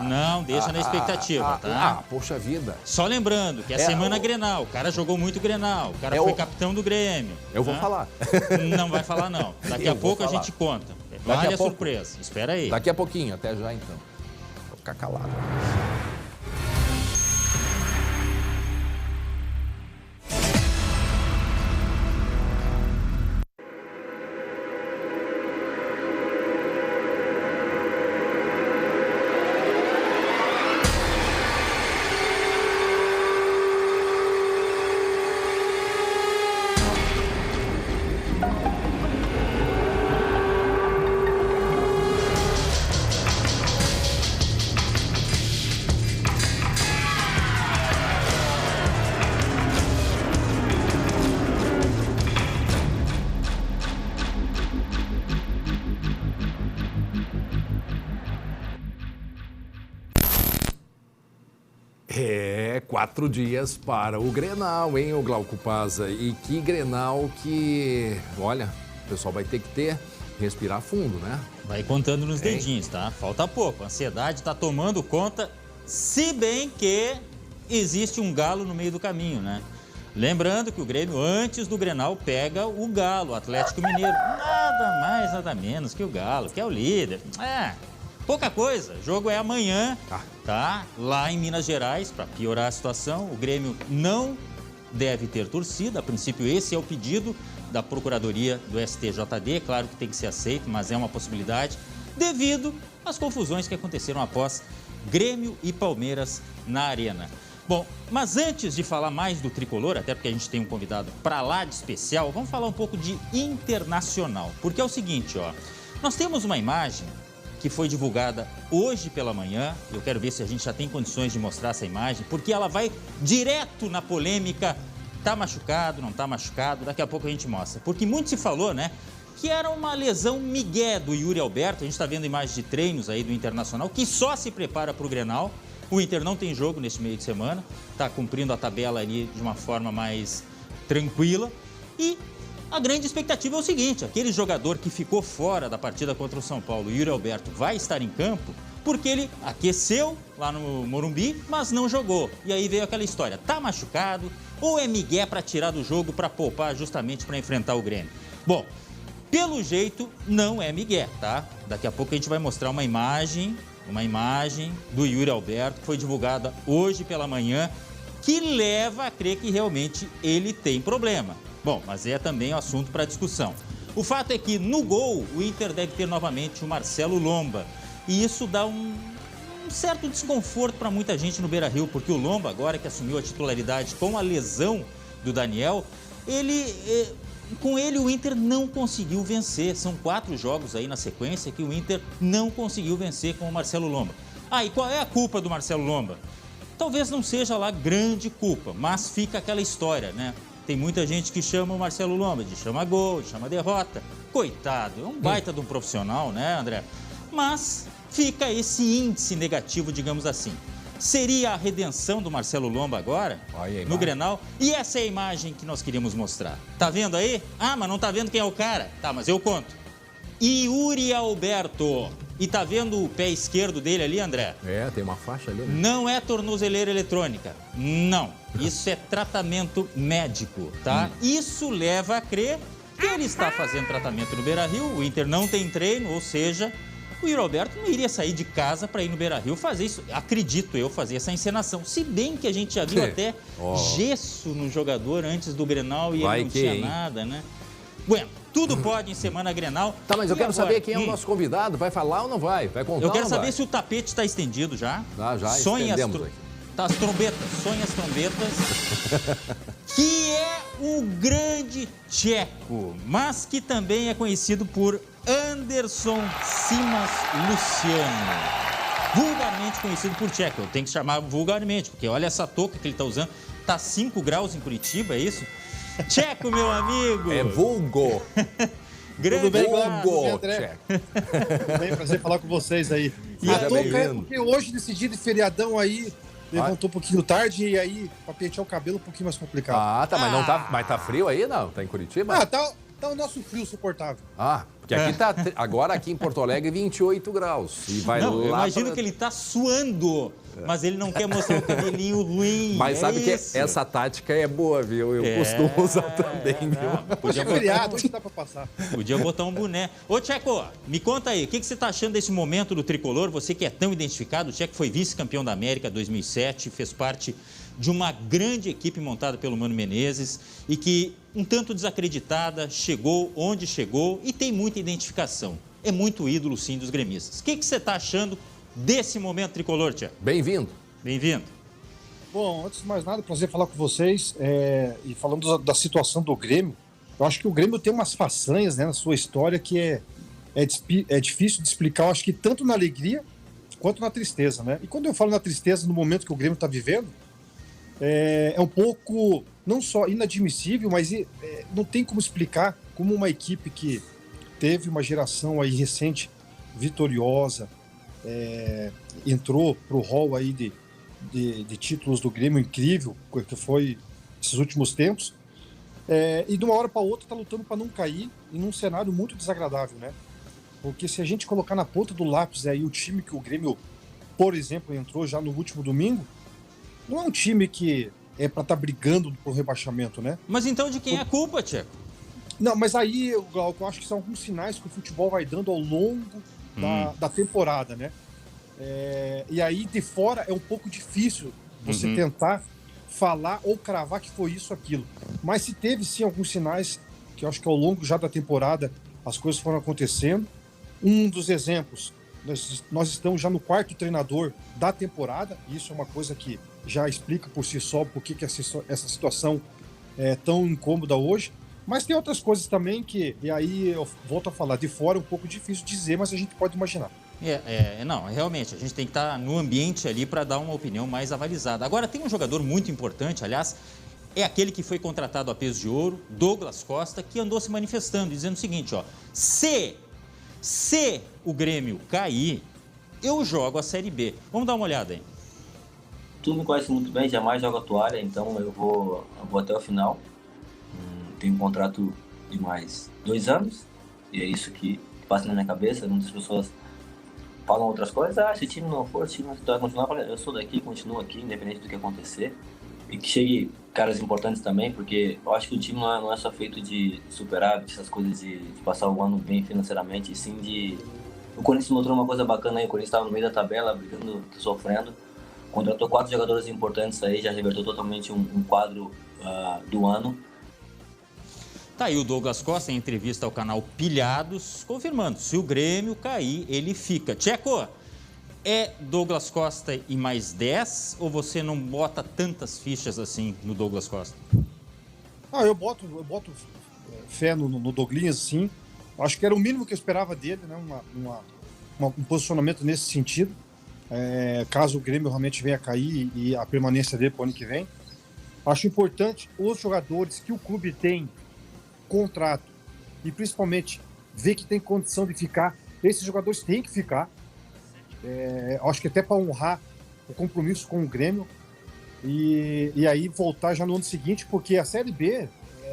Não, deixa na expectativa, tá? Poxa vida. Só lembrando que é semana Grenal. O cara jogou muito Grenal. O cara foi capitão do Grêmio. Eu vou falar. Não vai falar, não. Daqui a pouco a gente conta. Vale a surpresa. Espera aí. Daqui a pouquinho, até já então. Vou ficar calado. É, 4 dias para o Grenal, hein, o Glauco Pazza? E que Grenal que, olha, o pessoal vai ter que respirar fundo, né? Vai contando nos dedinhos, tá? Falta pouco. A ansiedade está tomando conta, se bem que existe um galo no meio do caminho, né? Lembrando que o Grêmio, antes do Grenal, pega o Galo, o Atlético Mineiro. Nada mais, nada menos que o Galo, que é o líder. Pouca coisa. O jogo é amanhã, tá? Lá em Minas Gerais, para piorar a situação. O Grêmio não deve ter torcida. A princípio, esse é o pedido da Procuradoria do STJD. Claro que tem que ser aceito, mas é uma possibilidade, devido às confusões que aconteceram após Grêmio e Palmeiras na Arena. Bom, mas antes de falar mais do tricolor, até porque a gente tem um convidado para lá de especial, vamos falar um pouco de internacional. Porque é o seguinte, ó, nós temos uma imagem que foi divulgada hoje pela manhã. Eu quero ver se a gente já tem condições de mostrar essa imagem, porque ela vai direto na polêmica, tá machucado, não tá machucado, daqui a pouco a gente mostra. Porque muito se falou, né, que era uma lesão migué do Yuri Alberto. A gente está vendo imagens de treinos aí do Internacional, que só se prepara para o Grenal. O Inter não tem jogo neste meio de semana, está cumprindo a tabela ali de uma forma mais tranquila. E a grande expectativa é o seguinte, aquele jogador que ficou fora da partida contra o São Paulo, Yuri Alberto, vai estar em campo porque ele aqueceu lá no Morumbi, mas não jogou. E aí veio aquela história, tá machucado ou é migué para tirar do jogo para poupar justamente para enfrentar o Grêmio? Bom, pelo jeito não é migué, tá? Daqui a pouco a gente vai mostrar uma imagem do Yuri Alberto que foi divulgada hoje pela manhã, que leva a crer que realmente ele tem problema. Bom, mas é também um assunto para discussão. O fato é que no gol o Inter deve ter novamente o Marcelo Lomba. E isso dá um certo desconforto para muita gente no Beira-Rio, porque o Lomba, agora que assumiu a titularidade com a lesão do Daniel, com ele o Inter não conseguiu vencer. São 4 jogos aí na sequência que o Inter não conseguiu vencer com o Marcelo Lomba. Ah, e qual é a culpa do Marcelo Lomba? Talvez não seja lá grande culpa, mas fica aquela história, né? Tem muita gente que chama o Marcelo Lomba de chama gol, de chama derrota. Coitado, é um baita de um profissional, né, André? Mas fica esse índice negativo, digamos assim. Seria a redenção do Marcelo Lomba agora, no Grenal? E essa é a imagem que nós queríamos mostrar. Tá vendo aí? Ah, mas não tá vendo quem é o cara? Tá, mas eu conto. Yuri Alberto. E tá vendo o pé esquerdo dele ali, André? É, tem uma faixa ali, né? Não é tornozeleira eletrônica. Não. Isso é tratamento médico, tá? Isso leva a crer que ele está fazendo tratamento no Beira-Rio. O Inter não tem treino, ou seja, o Yuri Alberto não iria sair de casa para ir no Beira-Rio fazer isso, acredito eu, fazer essa encenação. Se bem que a gente já viu até gesso no jogador antes do Grenal e ele não tinha nada, né? Bueno, tudo pode em semana Grenal. Tá, mas eu quero saber quem é o nosso convidado. Vai falar ou não vai? Vai contar Eu quero ou não saber vai? se o tapete está estendido já. Já estendemos aqui. Tá, as trombetas, sonha as trombetas. Que é o grande tcheco, mas que também é conhecido por Anderson Simas Luciano. Vulgarmente conhecido por tcheco. Eu tenho que chamar vulgarmente, porque olha essa touca que ele está usando. Tá 5 graus em Curitiba, é isso? Tcheco, meu amigo! É vulgo! Grande Tudo bem, vulgo, André? Tudo bem, prazer falar com vocês aí. E A touca é porque hoje, nesse dia de feriadão aí, levantou um pouquinho tarde e aí, pra pentear o cabelo, um pouquinho mais complicado. Ah, tá, mas não tá, mas tá frio aí, não? Tá em Curitiba? Ah, tá o nosso frio suportável. Ah, porque aqui tá, agora aqui em Porto Alegre, 28 graus. E vai não, lá eu imagino que ele tá suando, mas ele não quer mostrar o cabelinho ruim. Mas sabe que essa tática é boa, viu? Eu costumo usar também, viu? Podia feriado, hoje dá pra passar. Podia botar um boné. Ô, Tcheco, me conta aí, o que você tá achando desse momento do Tricolor? Você que é tão identificado, o Tcheco foi vice-campeão da América 2007, fez parte de uma grande equipe montada pelo Mano Menezes e que, um tanto desacreditada, chegou onde chegou e tem muita identificação. É muito ídolo, sim, dos gremistas. O que você está achando desse momento tricolor, Tcheco? Bem-vindo. Bem-vindo. Bom, antes de mais nada, prazer falar com vocês. E falando da situação do Grêmio, eu acho que o Grêmio tem umas façanhas, né, na sua história que é difícil de explicar, eu acho que tanto na alegria quanto na tristeza, né? E quando eu falo na tristeza, no momento que o Grêmio está vivendo, é um pouco, não só inadmissível, mas não tem como explicar como uma equipe que teve uma geração aí recente, vitoriosa, entrou para o hall aí de títulos do Grêmio incrível, que foi esses últimos tempos, e de uma hora para outra está lutando para não cair em um cenário muito desagradável, né? Porque se a gente colocar na ponta do lápis aí o time que o Grêmio, por exemplo, entrou já no último domingo, não é um time que é para estar brigando por rebaixamento, né? Mas então de quem é a culpa, Tcheco? Não, mas aí, Glauco, eu acho que são alguns sinais que o futebol vai dando ao longo da temporada, né? E aí, de fora, é um pouco difícil você tentar falar ou cravar que foi isso, aquilo. Mas se teve, sim, alguns sinais que eu acho que ao longo já da temporada as coisas foram acontecendo. Um dos exemplos, nós estamos já no 4º treinador da temporada, e isso é uma coisa que já explica por si só por que essa situação é tão incômoda hoje. Mas tem outras coisas também que, e aí eu volto a falar, de fora é um pouco difícil de dizer, mas a gente pode imaginar. Não, realmente, a gente tem que estar no ambiente ali para dar uma opinião mais avalizada. Agora, tem um jogador muito importante, aliás, é aquele que foi contratado a peso de ouro, Douglas Costa, que andou se manifestando, dizendo o seguinte, ó, se o Grêmio cair, eu jogo a Série B. Vamos dar uma olhada aí. Tu me conhece muito bem, jamais jogo a toalha, então eu vou até o final. Tenho um contrato de mais 2 anos, e é isso que passa na minha cabeça. Muitas pessoas falam outras coisas, se o time não for, se o time vai continuar, eu sou daqui, continuo aqui, independente do que acontecer. E que chegue caras importantes também, porque eu acho que o time não é só feito de superar essas coisas de passar o ano bem financeiramente, e sim de... O Corinthians mostrou uma coisa bacana aí, o Corinthians estava no meio da tabela, brigando, sofrendo, contratou 4 jogadores importantes aí, já revertou totalmente um quadro do ano. Tá aí o Douglas Costa em entrevista ao canal Pilhados, confirmando, se o Grêmio cair, ele fica. Tcheco, é Douglas Costa e mais 10 ou você não bota tantas fichas assim no Douglas Costa? Eu boto fé no Douglinhas, sim. Acho que era o mínimo que eu esperava dele, né? Um posicionamento nesse sentido. Caso o Grêmio realmente venha a cair e a permanência dele para o ano que vem. Acho importante os jogadores que o clube tem contrato e principalmente ver que tem condição de ficar. Esses jogadores têm que ficar. Acho que até para honrar o compromisso com o Grêmio e aí voltar já no ano seguinte, porque a Série B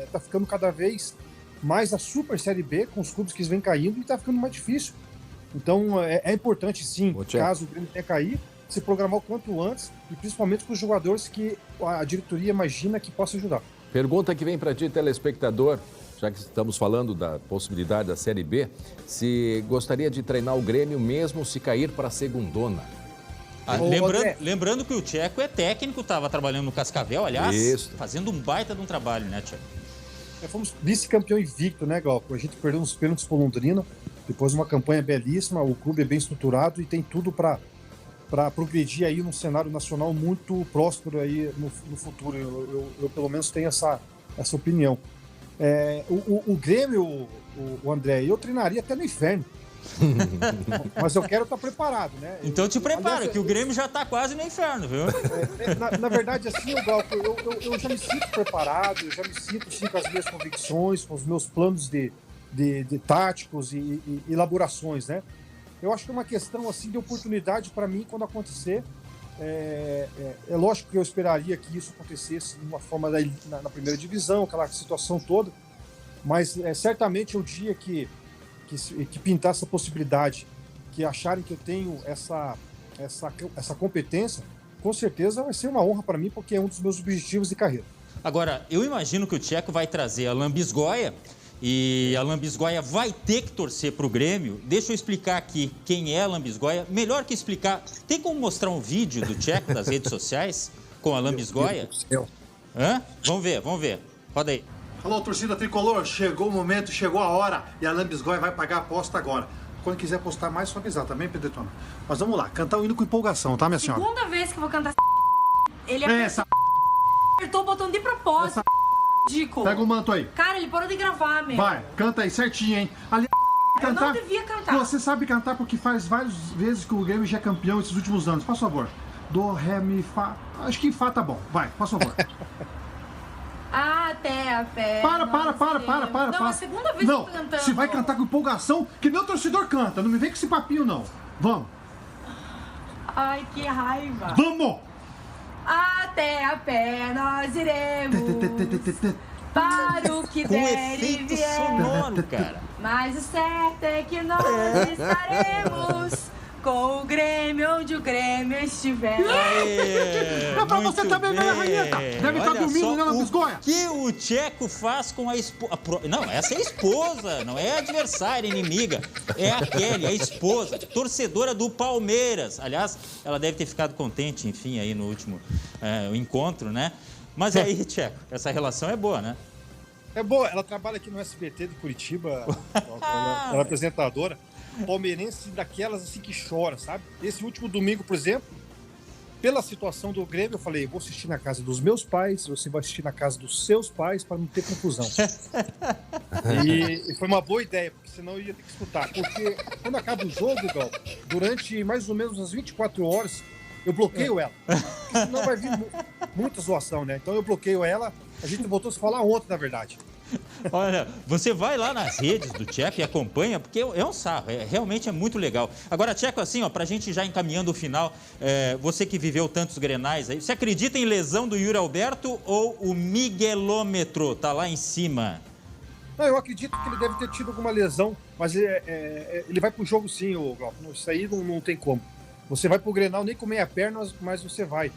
está ficando cada vez mais a Super Série B, com os clubes que vêm caindo, e está ficando mais difícil. Então é importante sim, caso o Grêmio tenha cair, se programar o quanto antes, e principalmente com os jogadores que a diretoria imagina que possa ajudar. Pergunta que vem para ti, telespectador, já que estamos falando da possibilidade da Série B, se gostaria de treinar o Grêmio mesmo se cair para a segundona. Lembrando que o Tcheco é técnico, estava trabalhando no Cascavel, aliás, fazendo um baita de um trabalho, né, Tcheco? Fomos vice-campeão invicto, né, Galco? A gente perdeu nos pênaltis para o Londrina, depois uma campanha belíssima, o clube é bem estruturado e tem tudo para progredir aí num cenário nacional muito próspero aí no futuro. Eu pelo menos tenho essa opinião. O Grêmio, o André, eu treinaria até no inferno. Mas eu quero estar preparado, né? Então te prepara, que o Grêmio já está quase no inferno, viu? Na verdade, assim, Galco, eu já me sinto preparado, eu já me sinto sim, com as minhas convicções, com os meus planos de táticos e elaborações, né? Eu acho que é uma questão assim de oportunidade para mim quando acontecer. É lógico que eu esperaria que isso acontecesse de uma forma na primeira divisão, aquela situação toda, mas certamente o dia que pintar essa possibilidade, que acharem que eu tenho essa competência, com certeza vai ser uma honra para mim, porque é um dos meus objetivos de carreira. Agora, eu imagino que o Tcheco vai trazer a Lambisgoia, e a Lambisgoia vai ter que torcer para o Grêmio. Deixa eu explicar aqui quem é a Lambisgoia. Melhor que explicar, tem como mostrar um vídeo do Tcheco das redes sociais com a Lambisgoia? Vamos ver. Roda aí. Alô, torcida tricolor, chegou o momento, chegou a hora e a Lambisgoia vai pagar a aposta agora. Quando quiser apostar mais, só avisar, também, Pedretona? Mas vamos lá, cantar o hino com empolgação, tá, minha senhora? Segunda vez que eu vou cantar ele apertou o botão de propósito, ridículo. Pega o manto aí. Cara, ele parou de gravar, meu. Vai, canta aí certinho, hein? Ali, cantar. Eu não devia cantar. Você sabe cantar porque faz várias vezes que o Grêmio já é campeão esses últimos anos. Por favor. Do, ré, mi, fá. Acho que fá tá bom. Vai, por favor. Até a fé. Para. Não, é a segunda vez que eu tô cantando. Você vai cantar com empolgação que meu torcedor canta. Não me vem com esse papinho, não. Vamos. Ai, que raiva. Vamos! Até a pé nós iremos. Para o que der e vier. Sonoro, cara. Mas o certo é que nós estaremos com o Grêmio onde o Grêmio estiver. É pra você também, minha rainheta. Deve estar dormindo, né, Lambisgoia? O que o Tcheco faz com a esposa? Não, essa é a esposa, não é a adversária, inimiga. É a Kelly, a esposa, torcedora do Palmeiras. Aliás, ela deve ter ficado contente, enfim, aí no último encontro, né? Mas aí, Tcheco, essa relação é boa, né? É boa, ela trabalha aqui no SBT de Curitiba, ela é apresentadora. Palmeirense daquelas assim que chora, sabe? Esse último domingo, por exemplo, pela situação do Grêmio, eu falei, vou assistir na casa dos meus pais, você vai assistir na casa dos seus pais para não ter confusão. E foi uma boa ideia, porque senão eu ia ter que escutar. Porque quando acaba o jogo, Gal, durante mais ou menos umas 24 horas, eu bloqueio ela. Porque senão vai vir muita zoação, né? Então eu bloqueio ela, a gente voltou a se falar ontem, na verdade. Olha, você vai lá nas redes do Tcheco e acompanha, porque é um sarro, realmente é muito legal. Agora, Tcheco, assim, ó, pra gente já encaminhando o final, você que viveu tantos Grenais aí, você acredita em lesão do Yuri Alberto ou o miguelômetro tá lá em cima? Não, eu acredito que ele deve ter tido alguma lesão, mas ele vai pro jogo sim, Glauco. Isso aí não tem como. Você vai pro Grenal nem com meia perna, mas você vai.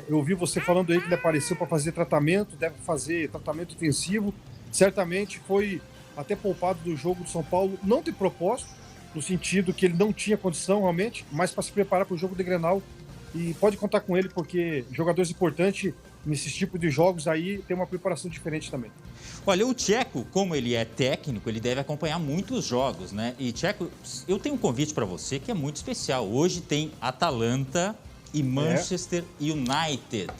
Eu ouvi você falando aí que ele apareceu para fazer tratamento, deve fazer tratamento intensivo. Certamente foi até poupado do jogo do São Paulo, não de propósito, no sentido que ele não tinha condição realmente, mas para se preparar para o jogo de Grenal. E pode contar com ele, porque jogadores importantes nesses tipos de jogos aí tem uma preparação diferente também. Olha, o Tcheco, como ele é técnico, ele deve acompanhar muitos jogos, né? E, Tcheco, eu tenho um convite para você que é muito especial. Hoje tem Atalanta e Manchester United.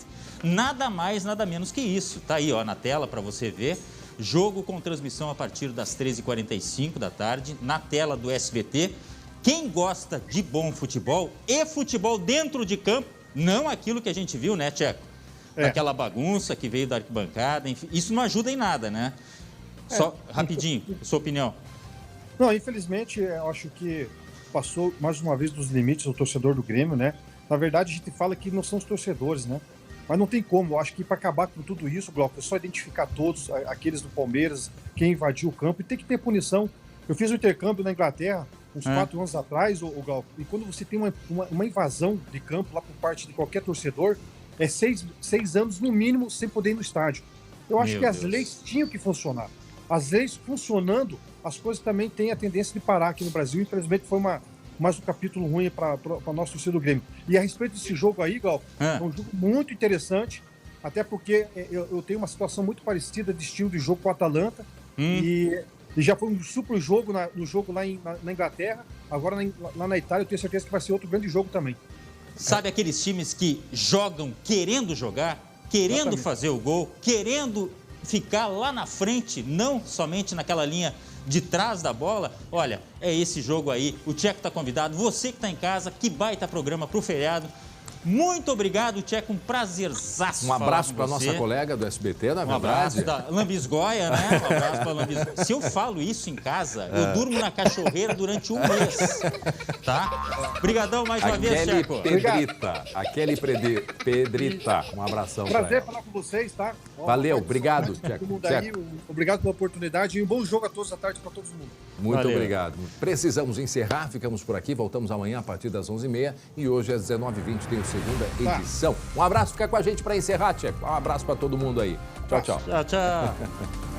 Nada mais, nada menos que isso. Tá aí, ó, na tela para você ver. Jogo com transmissão a partir das 13h45 da tarde, na tela do SBT. Quem gosta de bom futebol e futebol dentro de campo, não aquilo que a gente viu, né, Tcheco? Aquela bagunça que veio da arquibancada, enfim, isso não ajuda em nada, né? Só rapidinho, sua opinião. Não, infelizmente, eu acho que passou mais uma vez dos limites o torcedor do Grêmio, né? Na verdade, a gente fala que não são os torcedores, né? Mas não tem como. Eu acho que para acabar com tudo isso, Glauco, é só identificar todos, aqueles do Palmeiras, quem invadiu o campo, e tem que ter punição. Eu fiz um intercâmbio na Inglaterra uns 4 anos atrás, Glauco, e quando você tem uma invasão de campo lá por parte de qualquer torcedor, é 6 anos no mínimo sem poder ir no estádio. Eu acho que as leis tinham que funcionar. As leis funcionando, as coisas também têm a tendência de parar aqui no Brasil. Infelizmente foi mais um capítulo ruim para o nosso torcedor do Grêmio. E a respeito desse jogo aí, Gal, é um jogo muito interessante, até porque eu tenho uma situação muito parecida de estilo de jogo com o Atalanta, e já foi um super jogo no jogo lá na Inglaterra, agora lá na Itália eu tenho certeza que vai ser outro grande jogo também. Sabe aqueles times que jogam querendo jogar, querendo fazer o gol, querendo ficar lá na frente, não somente naquela linha de trás da bola? Olha, é esse jogo aí. O Tcheco está convidado. Você que está em casa, que baita programa para o feriado. Muito obrigado, Tcheco. Um prazerzaço. Um abraço para nossa colega do SBT, na verdade. Um abraço da Lambisgoia, né? Um abraço para Lambisgoia. Se eu falo isso em casa, eu durmo na cachorreira durante um mês. Tá? Obrigadão mais uma vez, Tcheco. Aquele Pedrita. Um abração. Prazer falar com vocês, tá? Valeu, obrigado, Tcheco. Obrigado pela oportunidade e um bom jogo a todos à tarde para todo mundo. Muito obrigado. Precisamos encerrar, ficamos por aqui. Voltamos amanhã a partir das 11h30 e hoje às 19h20 tem o segunda edição. Um abraço, fica com a gente para encerrar, Tcheco. Um abraço para todo mundo aí. Tchau, tchau. Tchau, tchau.